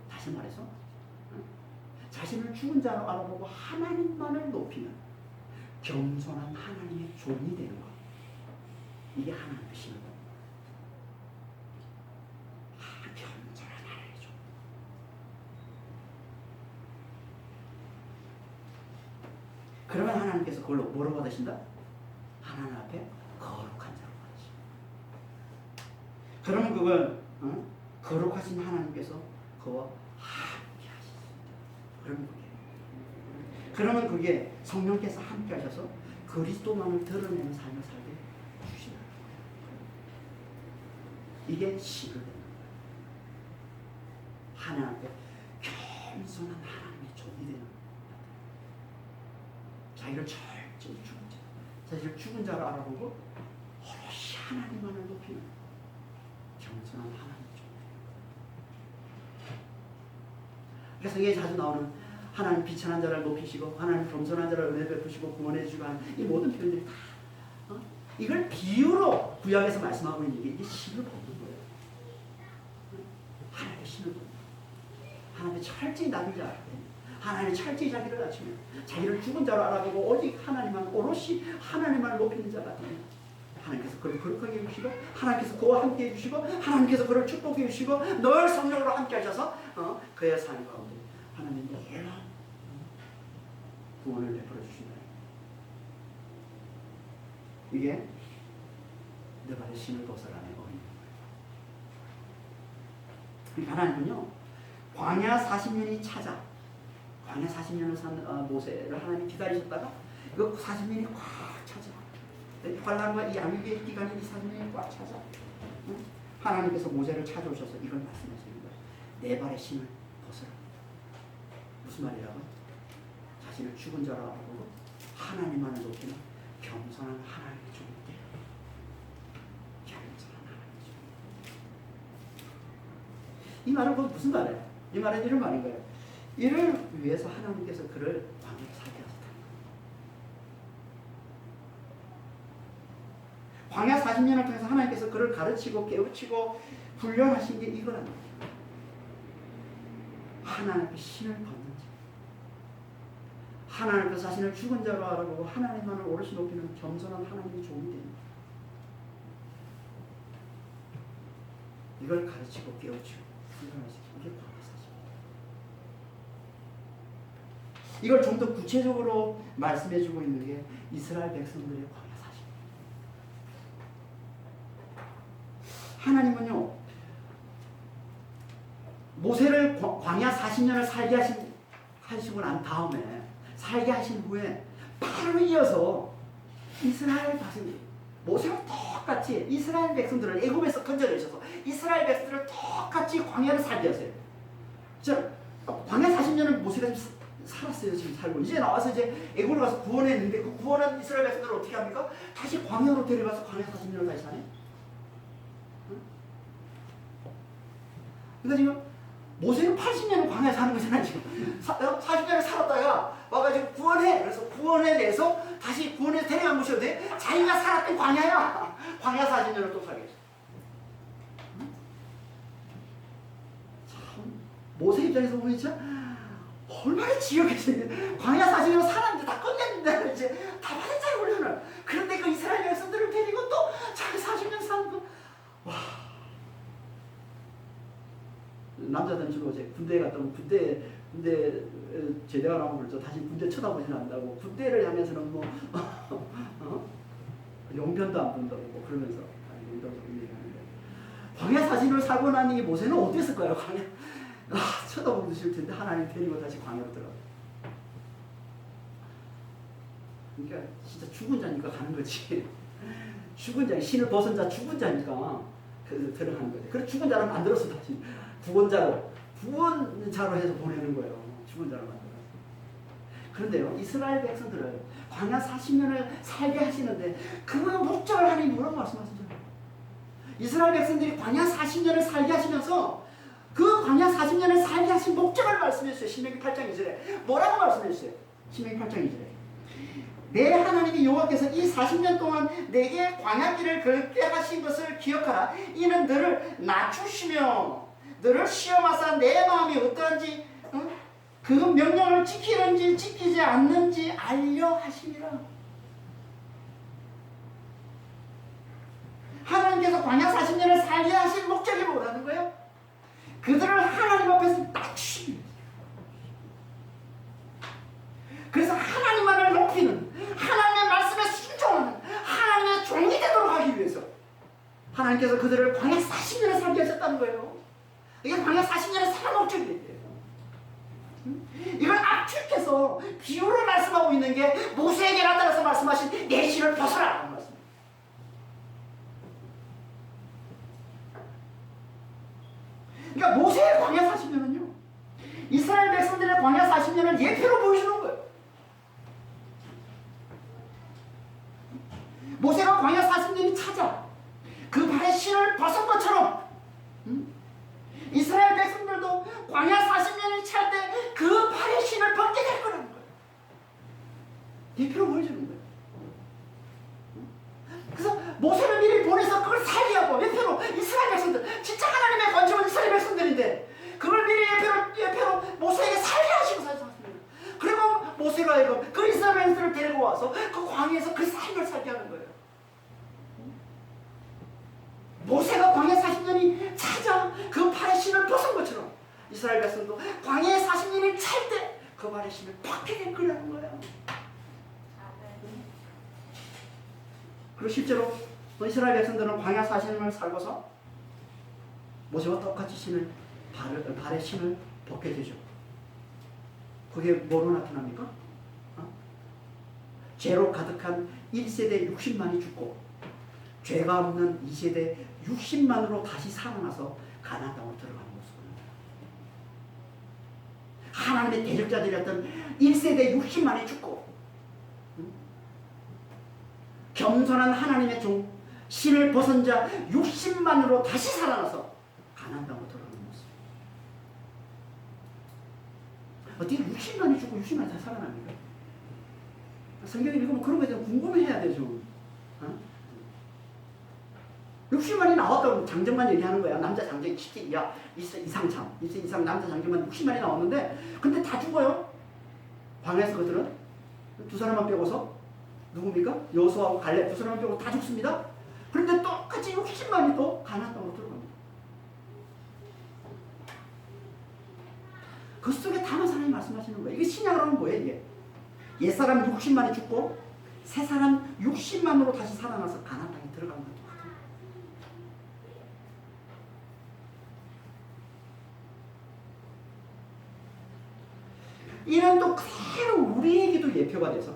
다시 말해서 자신을 죽은 자로 알아보고 하나님만을 높이는 겸손한 하나님의 종이 되는 것. 이게 하나님의 신을 겁니다. 겸손한 하나님의 종. 그러면 하나님께서 그걸로 뭐로 받으신다? 하나님 앞에 거룩한 자로 받으신다. 그러면 그걸 거룩하신 하나님께서 그와 함께 하십니다. 그러면 그게 성령께서 함께 하셔서 그리스도만을 드러내는 삶을 살게 주시는 거예요. 이게 신을 되는 거예요. 하나님 앞에 겸손한 하나님의 종이 되는 거예요. 자기를 철저히 죽은 자, 자기를 죽은 자로 알아보고 오롯이 하나님만을 높이는 겸손한 하나님의 종. 그래서 성경에 자주 나오는 하나님 비천한 자를 높이시고 하나님 겸손한 자를 은혜 베푸시고 구원해 주시고 하는 이 모든 표현들이 다 이걸 비유로 구약에서 말씀하고 있는 게 이게 신을 벗는 거예요. 하나님의 신을 벗는 거예요. 하나님의 철저히 낮은 자, 하나님의 철저히 자기를 낮추며 자기를 죽은 자로 알아보고 오직 하나님만 오롯이 하나님만 높이는 자 같으면 하나님께서 그를 거룩하게 해주시고 하나님께서 그와 함께 해주시고 하나님께서 그를 축복해 주시고 늘 성령으로 함께 하셔서 그의 삶 가운데 하나님 놀라운 구원을 베풀어 주신다. 이게 내 발에 신을 벗어라는 의미입니다. 하나님은요 광야 40년이 찾아 광야 40년을 산 모세를 하나님이 기다리셨다가 그 40년이 꽉 찾아 환란과 이 양육의 기간이 이 40년이 꽉 찾아 하나님께서 모세를 찾아오셔서 이걸 말씀하시는 거예요. 내 발의 신을 벗어라. 무슨 말이라고? 자신을 죽은 자로 알아보고 하나님만을 높이는 겸손한 하나님의 종이게. 겸손한 하나님의 종. 이 말은 무슨 말이에요? 이 말은 이런 말인 거예요. 이를 위해서 하나님께서 그를 광야에 살게 하셨다. 광야 40년을 통해서 하나님께서 그를 가르치고 깨우치고 훈련하신 게 이거란 말이에요. 하나님의 신을 벗는지, 하나님께서 자신을 죽은 자로 알아보고 하나님만을 오롯이 높이는 겸손한 하나님의 종이 됩니다. 이걸 가르치고 깨우치고 훈련하시고 이게 광야사십니다. 이걸 좀 더 구체적으로 말씀해주고 있는 게 이스라엘 백성들의 광야사십니다. 하나님은요, 모세를 광야 40년을 살게 하시고 난 다음에, 살게 하신 후에 바로 이어서 이스라엘 백성들, 모세와 똑같이 이스라엘 백성들을 애굽에서 건져내셔서 이스라엘 백성들을 똑같이 광야를 살게 하세요. 자, 광야 40년을 모세가 지금 살았어요. 지금 살고 이제 나와서 이제 애굽으로 가서 구원했는데 그 구원한 이스라엘 백성들을 어떻게 합니까? 다시 광야로 데려가서 광야 40년을 다시 사네. 그러니까 지금 모세는 80년을 광야에 사는 거잖아요. 지금 40년을 살았다가 와가지고 구원해. 그래서 구원해내서 다시 구원해서 데려간 곳이 어디? 자기가 살았던 광야야. 광야 40년을 또 살게 했어. 참 모세 입장에서 보면 진짜 얼마나 지옥이지. 광야 40년을 살았는데 다 끝냈는데 이제 다 받았잖아요 우리는. 그런데 그 이스라엘 백성들을 데리고 또 자기 40년 사는 거. 와. 남자들은 주로 이제 군대에 갔다 오면 군대 제대가 나오면 그렇죠. 다시 군대 쳐다보지는 않는다고. 군대를 향해서는 뭐 용변도 안 본다고 뭐 그러면서 이런 얘기하는데, 광야 40년을 살고 난 이 모세는 어땠을까요? 광야 쳐다보기도 싫을 텐데 하나님 데리고 다시 광야로 들어가. 그러니까 진짜 죽은 자니까 가는 거지. 죽은 자, 신을 벗은 자, 죽은 자니까 그래서 들어가는 거지. 그래 죽은 자를 만들어서 다시 구원자로 해서 보내는 거예요. 죽은 자로 만들어서. 그런데요, 이스라엘 백성들을 광야 40년을 살게 하시는데 그 목적을 하나님이 뭐라고 말씀하시죠? 이스라엘 백성들이 광야 40년을 살게 하시면서 그 광야 40년을 살게 하신 목적을 말씀해주세요. 신명기 8장 2절에 뭐라고 말씀해주세요? 신명기 8장 2절에 내 하나님이 여호와께서 이 40년 동안 내게 광야길을 걷게 하신 것을 기억하라. 이는 너를 낮추시며 너를 시험하사 내 마음이 어떠한지 그 명령을 지키는지 지키지 않는지 알려 하시니라. 하나님께서 광야 40년을 살게 하신 목적이 뭐라는 거예요? 그들을 하나님 앞에서 낮추시는 거예요. 그래서 하나님만을 높이는, 하나님의 말씀에 순종하는 하나님의 종이 되도록 하기 위해서 하나님께서 그들을 광야 40년을 살게 하셨다는 거예요. 이게 광야 40년의 살 목적이에요. 이걸 압축해서 비유로 말씀하고 있는 게 모세에게 나타나서 말씀하신 내 신을 벗어라 하는 말씀입니다. 그러니까 모세의 광야 40년은요, 이스라엘 백성들의 광야 40년을 예표로 보여주는 거예요. 모세가 광야 40년이 찾아 그 발에 신을 벗은 것처럼 이스라엘 백성들도 광야 40년이 찰 때 그 발에 신을 벗게 될 거라는 거예요. 예표로 보여주는 거예요. 그래서 모세를 미리 보내서 그걸 살게 하고, 예표로 이스라엘 백성들, 진짜 하나님의 관심은 이스라엘 백성들인데 그걸 미리 예표로 모세에게 살게 하시고 사셨습니다. 그리고 모세가 이거 그 이스라엘 백성들을 데리고 와서 그 광야에서 그 삶을 살게 하는 거예요. 모세가 광야 40년이 찾아 그 발의 신을 벗은 것처럼 이스라엘 백성도 광야의 40년이 찰 때 그 발의 신을 벗게 될 거라는 거예요. 그리고 실제로 이스라엘 백성들은 광야 40년을 살고서 모세와 똑같이 발의 신을 벗게 되죠. 그게 뭐로 나타납니까? 죄로 가득한 1세대 60만이 죽고 죄가 없는 2세대 육신만으로 다시 살아나서 가나안 땅으로 들어가는 모습입니다. 하나님의 대적자들이었던 1세대 60만이 죽고 겸손한 하나님의 종 신을 벗은 자 60만으로 다시 살아나서 가나안 땅으로 들어가는 모습. 어떻게 60만이 죽고 60만이 다 살아납니까? 성경을 읽으면 그런 거에 대해서 궁금해해야 되죠. 60만이 나왔다고 장정만 얘기하는 거야. 남자 장정이 야 이상참 이상 남자 장정만 60만이 나왔는데 근데 다 죽어요. 광야에서 그들은 두 사람만 빼고서 누굽니까? 여호수아하고 갈렙 두 사람만 빼고 다 죽습니다. 그런데 똑같이 60만이 또 가나안 땅으로 들어갑니다. 그 속에 담아서 하나님 말씀하시는 거예요. 이게 신약으로 하면 뭐예요? 이게 옛사람 60만이 죽고 새사람 60만으로 다시 살아나서 가나안 땅에 들어가는 거예요. 이는 또 그대로 우리에게도 예표가 돼서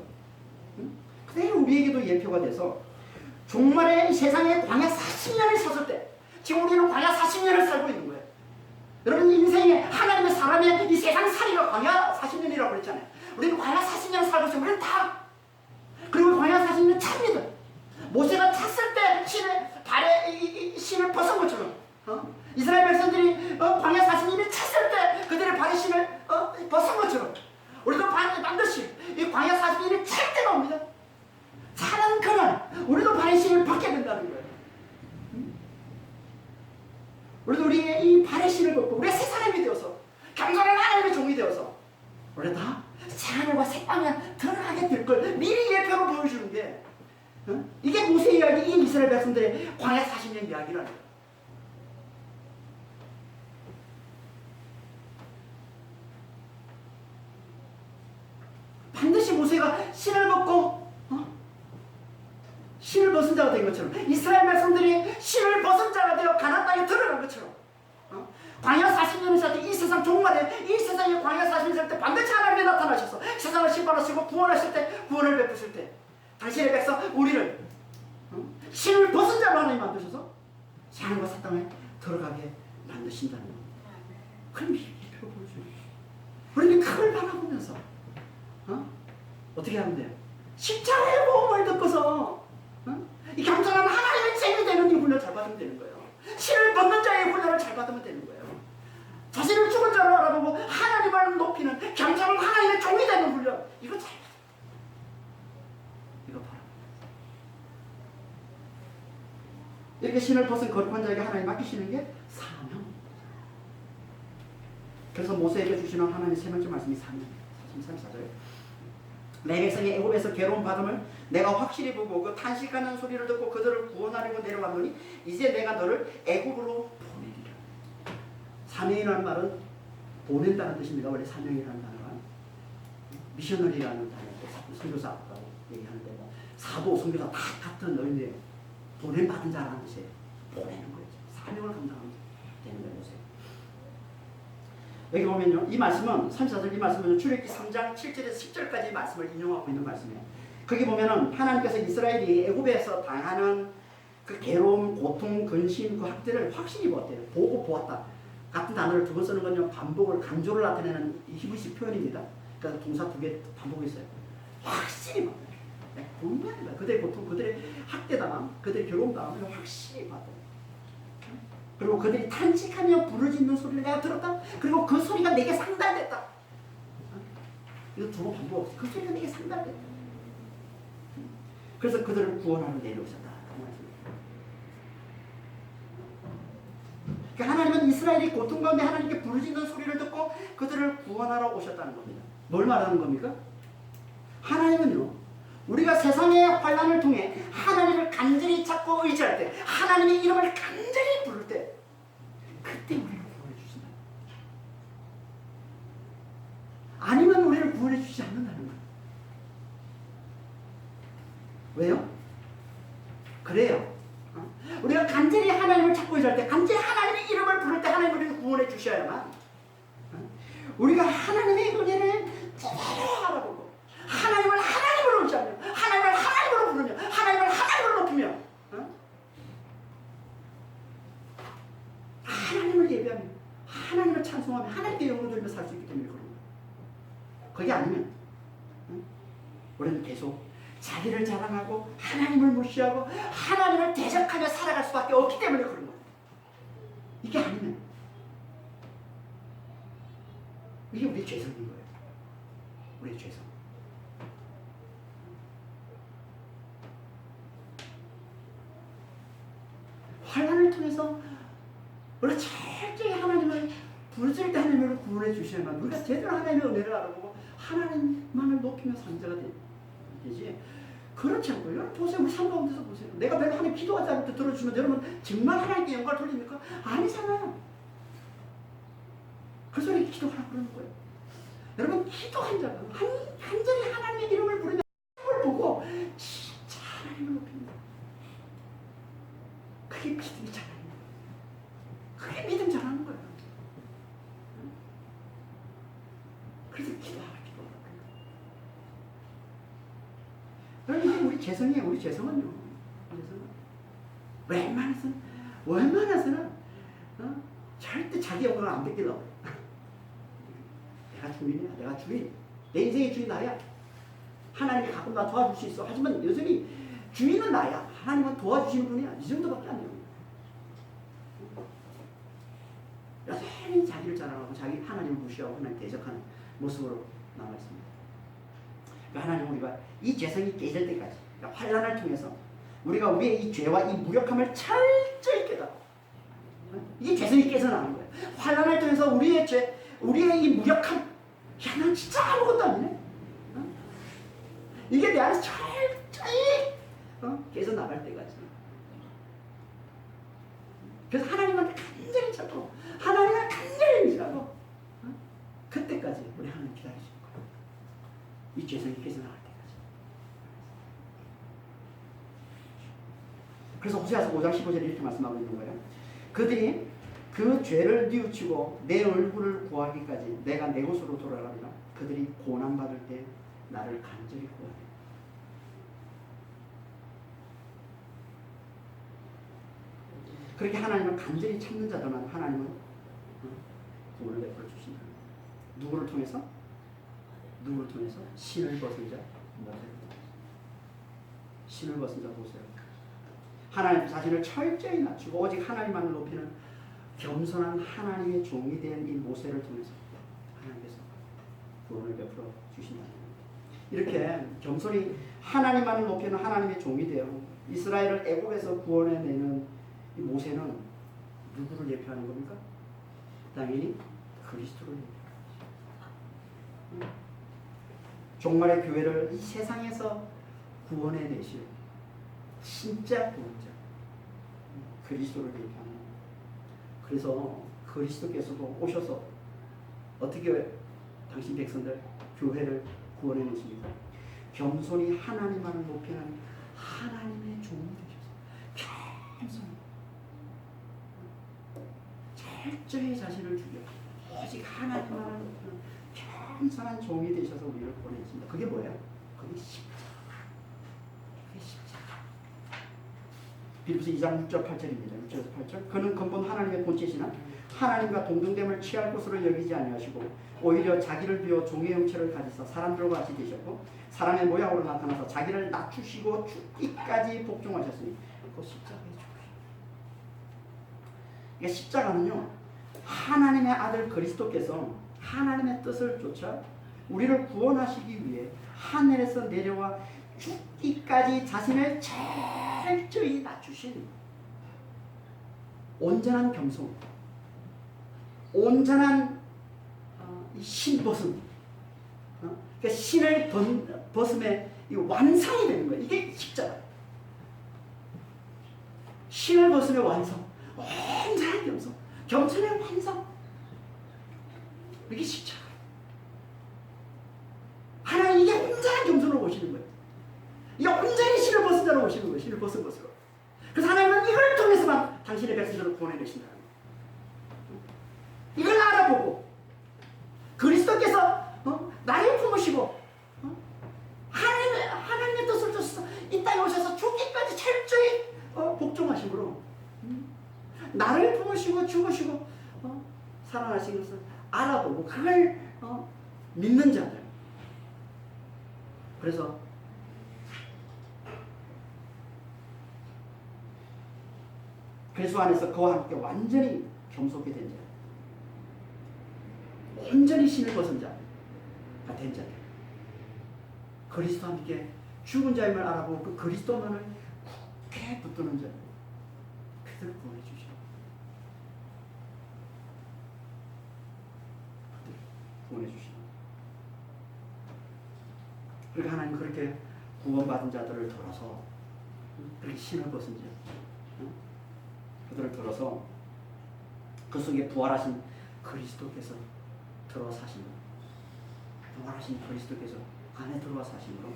그대로 우리에게도 예표가 돼서 종말의 세상에 광야 40년을 섰을 때 지금 우리는 광야 40년을 살고 있는 거예요. 여러분 인생에 하나님의 사람의 이 세상 살이가 광야 40년이라고 그랬잖아요. 우리는 광야 40년을 살고 있어요. 우리는 다 그리고 광야 40년 찹니다. 모세가 찼을 때 신의 발에 신을 벗은 것처럼 이스라엘 백성들이 광야 40년을 찼을 때 그들의 발에 신을 벗은 것처럼 우리도 반드시 이 광야 40년이 찰 때가 옵니다. 차는 그날 우리도 발에 신을 벗게 된다는 거예요. 우리도 우리의 이 발에 신을 벗고 우리가 새 사람이 되어서 겸손한 하나님의 종이 되어서 우리가 다 새하늘과 새 땅에 들어가게 될 걸 미리 예표로 보여주는 게 이게 모세 이야기, 이 이스라엘 백성들의 광야 40년 이야기라는 거예요. 반드시 모세가 신을 벗고 신을 벗은 자가 된 것처럼 이스라엘 백성들이 신을 벗은 자가 되어 가나안 땅에 들어간 것처럼 광야 40년을 살 때 이 세상 종말에 이 세상에 광야 40년을 살 때 반드시 하나님이 나타나셔서 세상을 심판하시고 구원하실 때 구원을 베푸실 때 당신의 백성 우리를 신을 벗은 자로 하나님 만드셔서 하나님과 새 땅에 들어가게 만드신다는 겁니다. 그럼 이 표 보여줘요. 우리는 그걸 바라보면서 어떻게 하면 돼요? 십자가의 모험을 듣고서 이 겸손한 하나님의 쟁이 되는 이 훈련을 잘 받으면 되는 거예요. 신을 벗는 자의 훈련을 잘 받으면 되는 거예요. 자신을 죽은 자로 알아보고 하나님을 높이는 겸손한 하나님의 종이 되는 훈련, 이거 잘 받아요. 이거 바랍니다. 이렇게 신을 벗은 거룩한 자에게 하나님 맡기시는 게 사명. 그래서 모세에게 주시는 하나님의 세 번째 말씀이 사명이에요. 34절. 내 백성이 애굽에서 괴로움 받음을 내가 확실히 보고 그 탄식하는 소리를 듣고 그들을 구원하려고 내려왔노니 이제 내가 너를 애굽으로 보내리라. 사명이라는 말은 보낸다는 뜻입니다. 원래 사명이라는 단어가 미셔너리라는 단어고 선교사라고 얘기하는데 사도, 선교사 다 같은 의미예요. 보냄받은 자라는 뜻이에요. 보내는 거예요. 사명을 감당하면 되는 거예요. 여기 보면요, 이 말씀은 34절 이 말씀은 출애굽기 3장 7절에서 10절까지 말씀을 인용하고 있는 말씀이에요. 거기 보면은 하나님께서 이스라엘이 애굽에서 당하는 그 괴로움, 고통, 근심, 그 학대를 확실히 보았대요. 보고 보았다. 같은 단어를 두 번 쓰는 건요, 반복을, 강조를 나타내는 히브리식 표현입니다. 그래서 동사 두 개 반복했어요. 확실히 봤다. 분명히 그들의 고통, 그들의 학대당함, 그들의 괴로움당함을 확실히 봤다. 그리고 그들이 탄식하며 부르짖는 소리를 내가 들었다. 그리고 그 소리가 내게 상달됐다. 이거 두 번 반복했어요. 그 소리가 내게 상달됐다. 그래서 그들을 구원하러 내려오셨다. 그러니까 하나님은 이스라엘이 고통 가운데 하나님께 부르짖는 소리를 듣고 그들을 구원하러 오셨다는 겁니다. 뭘 말하는 겁니까? 하나님은요, 우리가 세상의 환난을 통해 하나님을 간절히 찾고 의지할 때, 하나님의 이름을 간절히 부를 때, 그때 우리를 구원해 주신다. 아니면 우리를 구원해 주지 않는다는 거예요. 왜요? 그래요. 우리가 간절히 하나님을 찾고 의지할 때, 간절히 하나님의 이름을 부를 때 하나님 우리를 구원해 주셔야만, 우리가 하나님의 은혜를 제대로 알아보고 하나님을 하나님으로 의지하며 하나님을 하나님으로 부르며 하나님을 하나님으로 높이며 하나님을 예배하며 하나님을 찬송하며 하나님께 영광 돌리며 살 수 있기 때문에 그런 거예요. 그게 아니면 우리는 계속 자기를 자랑하고 하나님을 무시하고 하나님을 대적하며 살아갈 수밖에 없기 때문에 그런 거예요. 이게 아니면 이게 우리의 죄성인 거예요. 우리의 죄성. 환난을 통해서 우리가 철저히 하나님을 부르짖을 때 하나님을 구원해 주셔야만 우리가 제대로 하나님의 은혜를 알아보고 하나님만을 높이며 사는 자가 되지. 그렇지 않고 여러분 보세요. 우리 삶 가운데서 보세요. 내가 별로 하나님 기도하지 않을 때 들어주시면 여러분 정말 하나님께 영광을 돌립니까? 아니잖아요. 그래서 우리 기도하라고 그러는 거예요. 여러분 기도한 자가 간절히 하나님의 이름을 부르며 하나님을 보고 진짜 하나님을 높입니다. 그게 믿음이 자라는 거예요. 그게 믿음 자라는 거예요. 그래서 기도하라. 여러분 이게 우리 죄성이에요. 우리 죄성은요. 웬만해서는 절대 자기 영광을 안 베끼려고. 내가 주인이야. 내가 주인. 내 인생의 주인 나야. 하나님이 가끔 나 도와줄 수 있어. 하지만 여전히 주인은 나야. 하나님은 도와주시는 분이야. 이 정도밖에 안 돼요. 여전히 자기를 자랑하고 자기 하나님을 무시하고 하나님 대적하는 모습으로 남아있습니다. 그러니까 하나님 우리가 이 죄성이 깨질 때까지 그러니까 환난을 통해서 우리가 우리의 이 죄와 이 무력함을 철저히 깨닫고 이게 죄성이 깨져나가는 거예요. 환난을 통해서 우리의 죄, 우리의 이 무력함, 야, 난 진짜 아무것도 아니네. 이게 내 안에서 철저히 깨져나갈 때까지. 그래서 하나님한테 간절히 찾고 하나님을 간절히 의지하고 그때까지 우리 하나님 기다리시는 거예요. 이 죄성이 깨져나갈 때까지. 그래서 호세아서 5장 15절에 이렇게 말씀하고 있는 거예요. 그들이 그 죄를 뉘우치고 내 얼굴을 구하기까지 내가 내 곳으로 돌아가리라. 그들이 고난받을 때 나를 간절히 구하리. 그렇게 하나님을 간절히 찾는 자들만 하나님은 구원을 베풀어 주신다. 누구를 통해서? 누구를 통해서? 신을 벗은 자 모세를 통해서. 신을 벗은 자 모세를. 하나님 자신을 철저히 낮추고 오직 하나님만을 높이는 겸손한 하나님의 종이 된 이 모세를 통해서 하나님께서 구원을 베풀어 주신다. 이렇게 겸손히 하나님만을 높이는 하나님의 종이 되어 이스라엘을 애굽에서 구원해내는 이 모세는 누구를 예표하는 겁니까? 당연히 그리스도를 예표합니다. 종말의 교회를 이 세상에서 구원해내실 진짜 구원자 그리스도를 예표합니다. 그래서 그리스도께서도 오셔서 어떻게 당신 백성들 교회를 구원해내십니까? 겸손히 하나님만을 높이는 하나님의 종이 되셔서 겸손히 철저히 자신을 죽여 오직 하나님만을 높이는 겸손한 종이 되셔서 우리를 보내십니다. 그게 뭐예요? 그게 십자가. 그게 십자가. 빌립보서 2장 6절 8절입니다. 6절에서 8절. 그는 근본 하나님의 본체시나 하나님과 동등됨을 취할 것으로 여기지 아니하시고 오히려 자기를 비워 종의 형체를 가지사 사람들과 같이 되셨고 사람의 모양으로 나타나서 자기를 낮추시고 죽기까지 복종하셨으니 그 십자가의 죽으심. 그러니까 십자가는요 하나님의 아들 그리스도께서 하나님의 뜻을 쫓아 우리를 구원하시기 위해 하늘에서 내려와 죽기까지 자신을 철저히 낮추신 온전한 겸손, 온전한 신벗음, 그러니까 신을 벗음의 완성이 되는 거예요. 이게 십자가예요. 신을 벗음의 완성, 온전한 겸손, 겸손의 완성. 이게 십자가. 하나님 이게 온전한 겸손으로 오시는 거예요. 이게 온전히 신을 벗은 자로 오시는 거예요. 신을 벗은 것으로. 그래서 하나님은 이걸 통해서만 당신의 백성들을 구원해내신다는 거예요. 이걸 알아보고 그리스도께서 나를 품으시고 하나님의 뜻을 쫓아서 이 땅에 오셔서 죽기까지 철저히 복종하심으로 나를 부으시고 죽으시고 살아나신 것을 알아보고 그걸 믿는 자들. 그래서 그리스도 안에서 그와 함께 완전히 겸손하게 된 자, 온전히 신을 벗은 자가 된 자들. 그리스도와 함께 죽은 자임을 알아보고 그 그리스도만을 굳게 붙드는 자, 그들을 구원해 주시오. 그들을 구원해 주시오. 그러니까 하나님 그렇게 구원받은 자들을 돌아서 그렇게 신을 벗은 자, 그들을 들어서 그 속에 부활하신 그리스도께서 들어와 사심으로, 부활하신 그리스도께서 안에 들어와 사심으로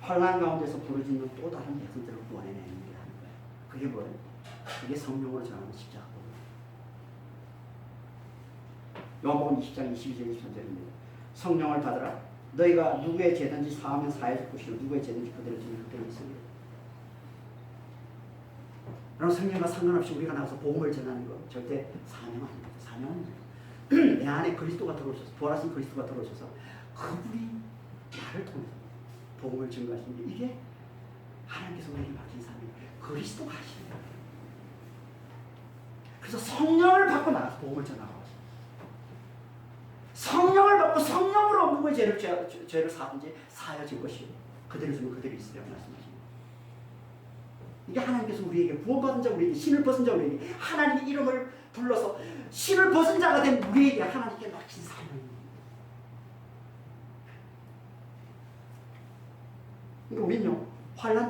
환난 가운데서 부르짖는 또 다른 백성들을 구원해내는 일을 하는 거예요. 그게 뭐예요? 그게 성령으로 전하는 십자가거든요. 요한복음 20장 22절 23절입니다. 성령을 받으라. 너희가 누구의 죄든지 사하면 사해줄 것이요 누구의 죄든지 그대로 지는 그대로 있습니다. 그럼 성령과 상관없이 우리가 나가서 복음을 전하는 거 절대 사명 아닙니다. 사명은 내 안에 그리스도가 들어오셔서, 부활하신 그리스도가 들어오셔서 그분이 나를 통해서 복음을 증거하시는 게, 이게 하나님께서 우리에게 맡긴 사명이에요. 그리스도가 하시는 거예요. 그래서 성령을 받고 나가서 복음을 전하고, 성령을 받고 성령으로 누구의 죄를 사든지 사여질 것이요 그대로 주면 그대로 있으라고 말씀하십니다. 이게 하나님께서 우리에게 구원받은 자, 우리에게 신을 벗은 자, 우리에게 하나님의 이름을 불러서 신을 벗은 자가 된 우리에게 하나님께 맡긴 사명입니다. 그러니까 우리는요, 환난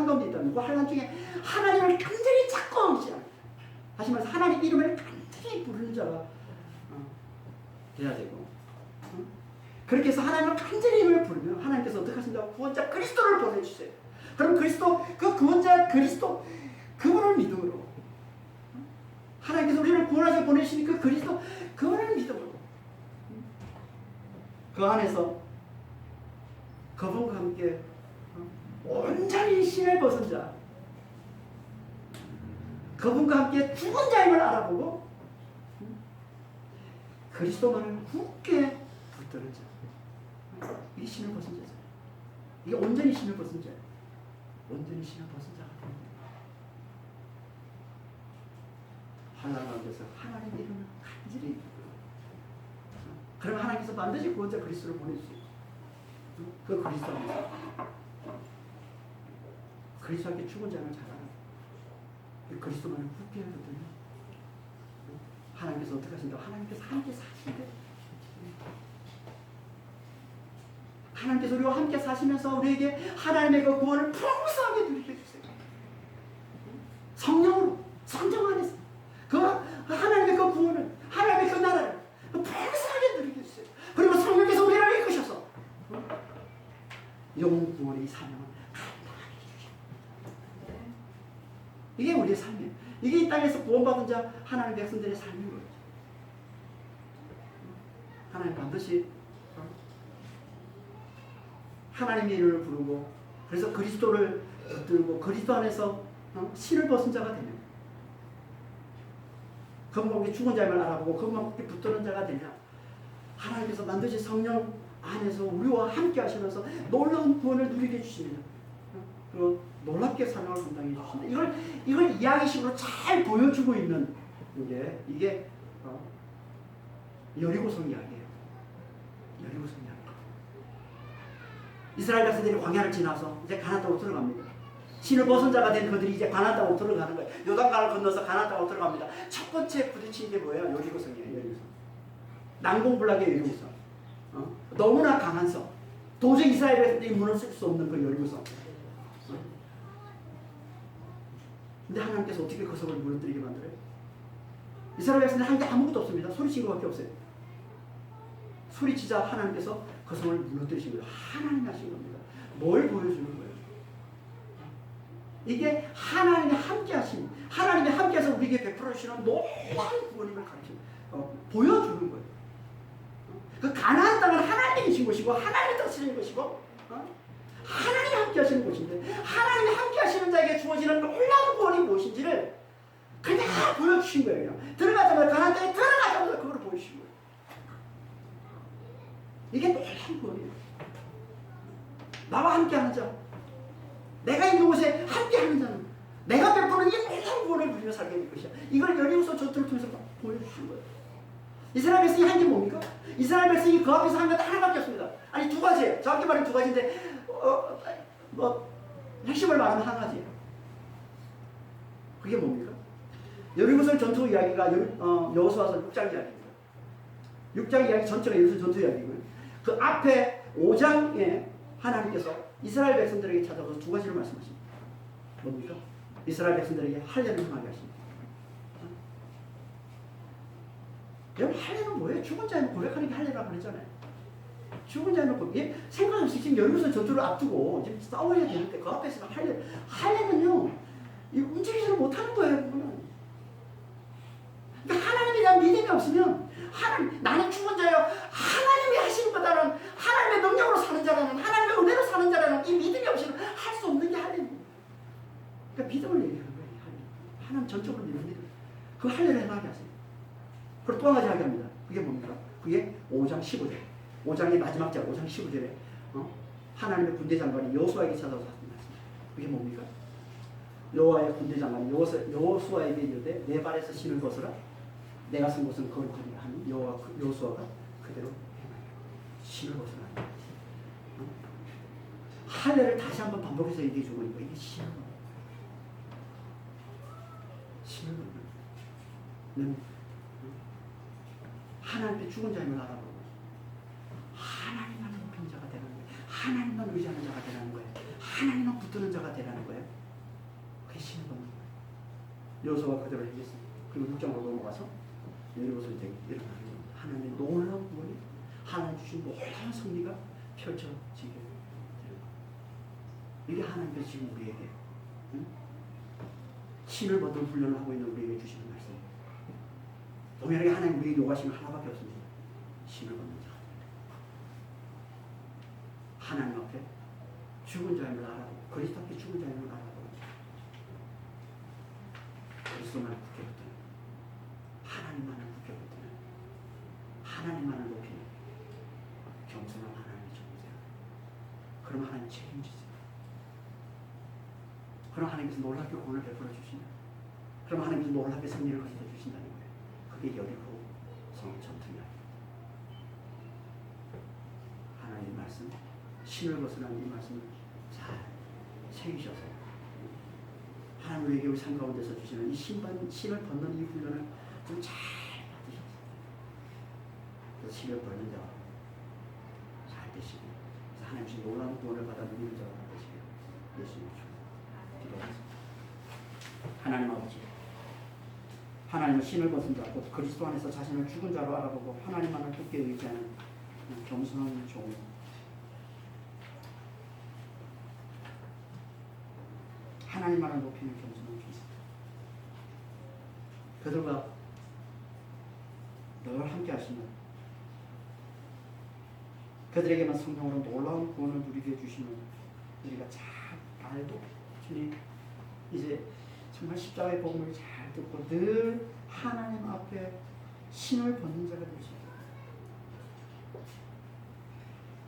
가운데 있다면 그 환난 중에 하나님을 간절히 찾고 하시면서 하나님 이름을 간절히 부르는 자가 돼야 되고, 그렇게 해서 하나님을 간절히 이름을 부르면 하나님께서 어떻게 하신다? 구원자 그리스도를 보내주세요. 그럼 그리스도, 그 구원자 그리스도, 그분을 믿음으로, 하나님께서 우리를 구원하셔서 보내시니 그 그리스도, 그분을 믿음으로, 그 안에서 그분과 함께 온전히 신을 벗은 자, 그분과 함께 죽은 자임을 알아보고 그리스도만을 굳게 붙드는 자, 이게 신을 벗은 자죠. 이게 온전히 신을 벗은 자예요. 온전히 신을 벗은 자가 됩니다. 환난 가운데서 하나님 이름을 간절히, 그러면 하나님께서 반드시 구원자 그리스도를 보내주세요. 그 그리스도 안에서 그리스도 함께 죽은 자를 잘하는 그리스도만을 굳게 붙드는, 하나님께서 어떻게 하신다고? 하나님께서 함께 사시는데, 하나님께서 우리와 함께 사시면서 우리에게 하나님의 그 구원을 풍성하게 누리게 해주세요. 성령으로, 성령 안에서 그 하나님의 그 구원을, 하나님의 그 나라를 풍성하게 누리게 해주세요. 그리고 성령께서 우리를 이끄셔서 영혼 구원의 사명을 감당하게 해주십니다. 이게 우리의 삶이에요. 이게 이 땅에서 구원받은 자 하나님의 백성들의 삶인 거예요. 하나님 반드시 하나님의 이름을 부르고, 그래서 그리스도를 붙들고 그리스도 안에서 신을 벗은 자가 되면, 그분과 죽은 자임을 알아보고 그분과 붙드는 자가 되면 하나님께서 반드시 성령 안에서 우리와 함께 하시면서 놀라운 구원을 누리게 해주십니다. 그리고 놀랍게 사명을 감당해 주십니다. 이걸 이야기식으로 잘 보여주고 있는 이게 여리고성 이야기예요. 여리고성 이야기. 이스라엘 백성들이 광야를 지나서 이제 가나안 땅으로 들어갑니다. 신을 벗은 자가 된 그들이 이제 가나안 땅으로 들어가는 거예요. 요단강을 건너서 가나안 땅으로 들어갑니다. 첫 번째 부딪힌 게 뭐예요? 여리고성이에요. 여리고성. 난공불락의 여리고성. 너무나 강한 성. 도저히 이스라엘 백성들이 무너질 수 없는 그 여리고성. 근데 하나님께서 어떻게 그 성을 무너뜨리게 만들어요? 이스라엘 백성들 한 게 아무것도 없습니다. 소리친 것밖에 없어요. 소리치자 하나님께서 그 성을 무너뜨리신 거예요. 하나님이 하신 겁니다. 뭘 보여주는 거예요? 이게 하나님의 함께하심, 하나님의 함께해서 우리에게 베풀어 주시는 놀라운 구원임을 보여주는 거예요. 그 가나안 땅은 하나님이신 것이고 하나님이 다스리는 것이고 하나님이 함께하시는 것인데, 하나님이 함께하시는 자에게 주어지는 놀라운 구원이 무엇인지를 다 보여주신 거예요. 그냥. 들어가자마자 가나안 땅에 들어가자마자 그걸 보여주신 거예요. 이게 놀라운 거예요. 나와 함께하는 자, 내가 있는 곳에 함께하는 자는 내가 베푸는 이 놀라운 구원을 누리며 살게 될 것이야. 이걸 여리고서 전투를 통해서 보여주신 거예요. 이스라엘 백성이 한 게 뭡니까? 이스라엘 백성이 그 앞에서 한 것 하나밖에 없습니다. 아니 두 가지예요. 정확히 말하면 두 가지인데 핵심을 말하면 한 가지예요. 그게 뭡니까? 여리고서 전투 이야기가 여호수아서 6장 이야기입니다. 6장 이야기 전체가 여리고서 전투 이야기고요. 그 앞에 5장에 하나님께서 이스라엘 백성들에게 찾아와서 두 가지를 말씀하십니다. 뭡니까? 이스라엘 백성들에게 할례를 행하게 하십니다. 여러분 할례는 뭐예요? 죽은 자는 고백하는 게 할례라고 그랬잖아요. 죽은 자는 고백. 생각없이 지금 여기서 전투를 앞두고 지금 싸워야 되는데 그 앞에서는 할례는요 움직이지를 못하는 거예요. 그거는. 그러니까 하나님에 대한 믿음이 없으면 나는 죽은 자요 하나님이 하시는 거다라는 하나님의 능력으로 사는 자라는 하나님의 은혜로 사는 자라는 이 믿음이 없이는 할 수 없는 게 할례입니다. 그러니까 믿음을 얘기하는 거예요. 하나님 전적으로 믿는 믿음. 그 할례를 행하게 하세요. 그리고 또 한 가지 이야기합니다. 그게 뭡니까? 그게 5장 15절. 5장의 마지막 절 5장 15절에 하나님의 군대 장관이 여호수아에게 찾아와서 하신 말씀. 그게 뭡니까? 여호와의 군대 장관이 여호수아에게 이르되 내 발에서 신을 벗으라. 내가 쓴 곳은 거룩하니라 하니 여호수아가 그대로 신을 벗으라. 할례를 다시 한번 반복해서 얘기해 주고 있는 거예요. 이게 신을 벗는 거예요. 신을 벗는 거예요. 하나님의 죽은 자임을 알아보고 하나님만 높이는 자가 되라는 거예요. 하나님만 의지하는 자가 되라는 거예요. 하나님만 붙드는 자가 되라는 거예요. 그게 신을 벗는 거예요. 여호수아가 그대로 얘기했어요. 그리고 6장으로 넘어가서 여리고서 이제 일어나는 거예요. 하나님의 놀라운 구원이 하나님 주신 놀라운 승리가 펼쳐지게 되는 거예요. 이게 하나님께서 지금 우리에게 신을 벗는 훈련을 하고 있는 우리에게 주시는 말씀이에요. 동일하게 하나님 우리에게 요구하시는 하나밖에 없습니다. 신을 벗는 자. 하나님 앞에 죽은 자임을 알아보고 그리스도 앞에 죽은 자임을 알아보고 그리스도만을 굳게 붙드는 하나님만을 굳게 붙드는 하나님만을 높이는 겸손한 하나님의 존재. 그럼 하나님 책임지세요. 그럼 하나님께서 놀랍게 구원을 베풀어 주시면 그럼 하나님께서 놀랍게 승리를 가져다 주신다는 거예요. 그게 여리고 성 전투야. 하나님의 말씀, 신을 벗어난 이 말씀을 잘 새기셔서 하나님 우리에게 우리 삶 가운데서 주시는 이 신을 벗는 이 훈련을 좀 잘 받으셔서 그 신을 벗는 자가 잘 되시고 하나님의 놀라운 구원을 받아 누리는 자가 되시길 예수님의 주님 기도하겠습니다. 하나님 아버지, 하나님은 신을 벗은 자, 곧 그리스도 안에서 자신을 죽은 자로 알아보고 하나님만을 굳게 의지하는 겸손한 종. 하나님만을 높이는 겸손한 종. 그들과 늘 함께 하시는 그들에게만 성령으로 놀라운 구원을 누리게 해주시는 우리가 잘 알고 주님 이제 정말 십자가의 복음을 잘 듣고 늘 하나님 앞에 신을 벗는 자가 되시고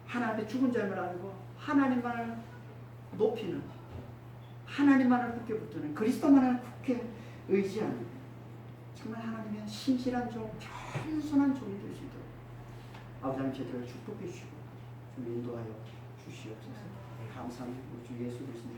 하나님 앞에 죽은 자임을 알고 하나님만을 높이는 하나님만을 굳게 붙드는 그리스도만을 굳게 의지하는 정말 하나님의 신실한 종, 겸손한 종이 될 수 있도록 아버지 하나님 저희들을 축복해 주시고 좀 인도하여 주시옵소서. 감사합니다. 우리 주 예수 그리스도의